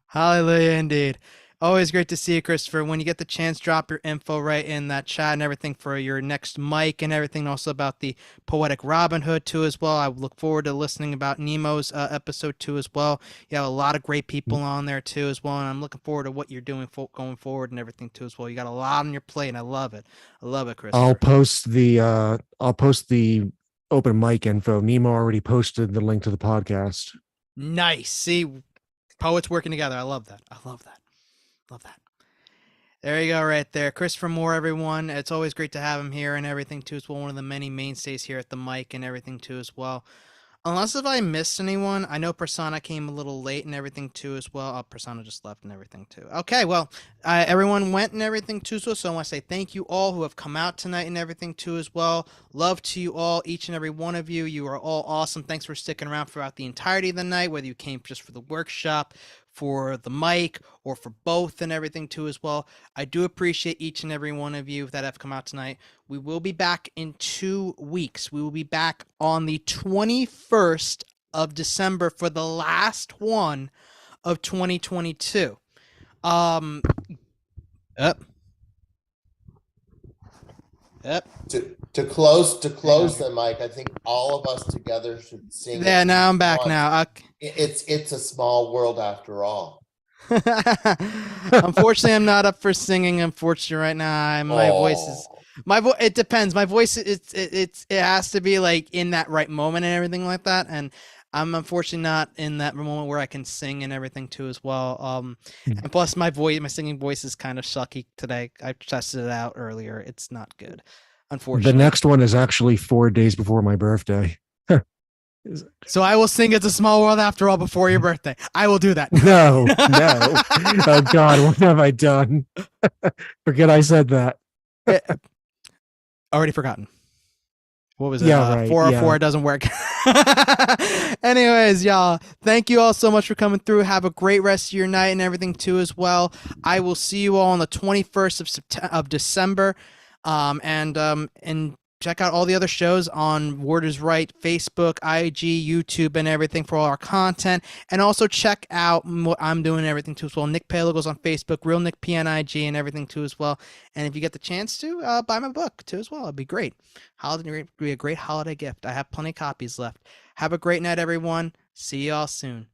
Hallelujah, indeed. Always great to see you, Christopher. When you get the chance, drop your info right in that chat and everything for your next mic and everything. Also about the Poetic Robin Hood too as well. I look forward to listening about Nemo's episode too as well. You have a lot of great people on there too as well, and I'm looking forward to what you're doing going forward and everything too as well. You got a lot on your plate, and I love it. I love it, Christopher. I'll post the open mic info. Nemo already posted the link to the podcast. Nice. See, poets working together. I love that. Love that. There you go, right there. Christopher Moore, everyone. It's always great to have him here and everything, too, as well. One of the many mainstays here at the mic and everything, too, as well. Unless if I missed anyone, I know Persona came a little late and everything, too, as well. Oh, Persona just left and everything, too. Okay, well, everyone went and everything, too, so I want to say thank you all who have come out tonight and everything, too, as well. Love to you all, each and every one of you. You are all awesome. Thanks for sticking around throughout the entirety of the night, whether you came just for the workshop, for the mic or for both and everything too as well. I do appreciate each and every one of you that have come out tonight. We will be back in 2 weeks. We will be back on the 21st of December for the last one of 2022. Up. To close then, Mike, I think all of us together should sing. Yeah, at now least I'm back once. now. It's a small world after all. Unfortunately, I'm not up for singing. Unfortunately, right now, my voice is it depends. My voice it has to be like in that right moment and everything like that. And I'm unfortunately not in that moment where I can sing and everything too as well. And plus my singing voice is kind of sucky today. I tested it out earlier. It's not good. Unfortunately. The next one is actually 4 days before my birthday. So I will sing It's a Small World After All before your birthday. I will do that. No. Oh God, what have I done? Forget I said that. Already forgotten. What was it? Yeah, right. 404 Yeah. doesn't work. Anyways, y'all, thank you all so much for coming through. Have a great rest of your night and everything too as well. I will see you all on the 21st of December. And check out all the other shows on Word is Right, Facebook, IG, YouTube, and everything for all our content. And also check out what I'm doing and everything too as well. Nick Palagos on Facebook, Real Nick PNIG, and everything too as well. And if you get the chance to, buy my book too as well. It'd be great. Holiday would be a great holiday gift. I have plenty of copies left. Have a great night, everyone. See you all soon.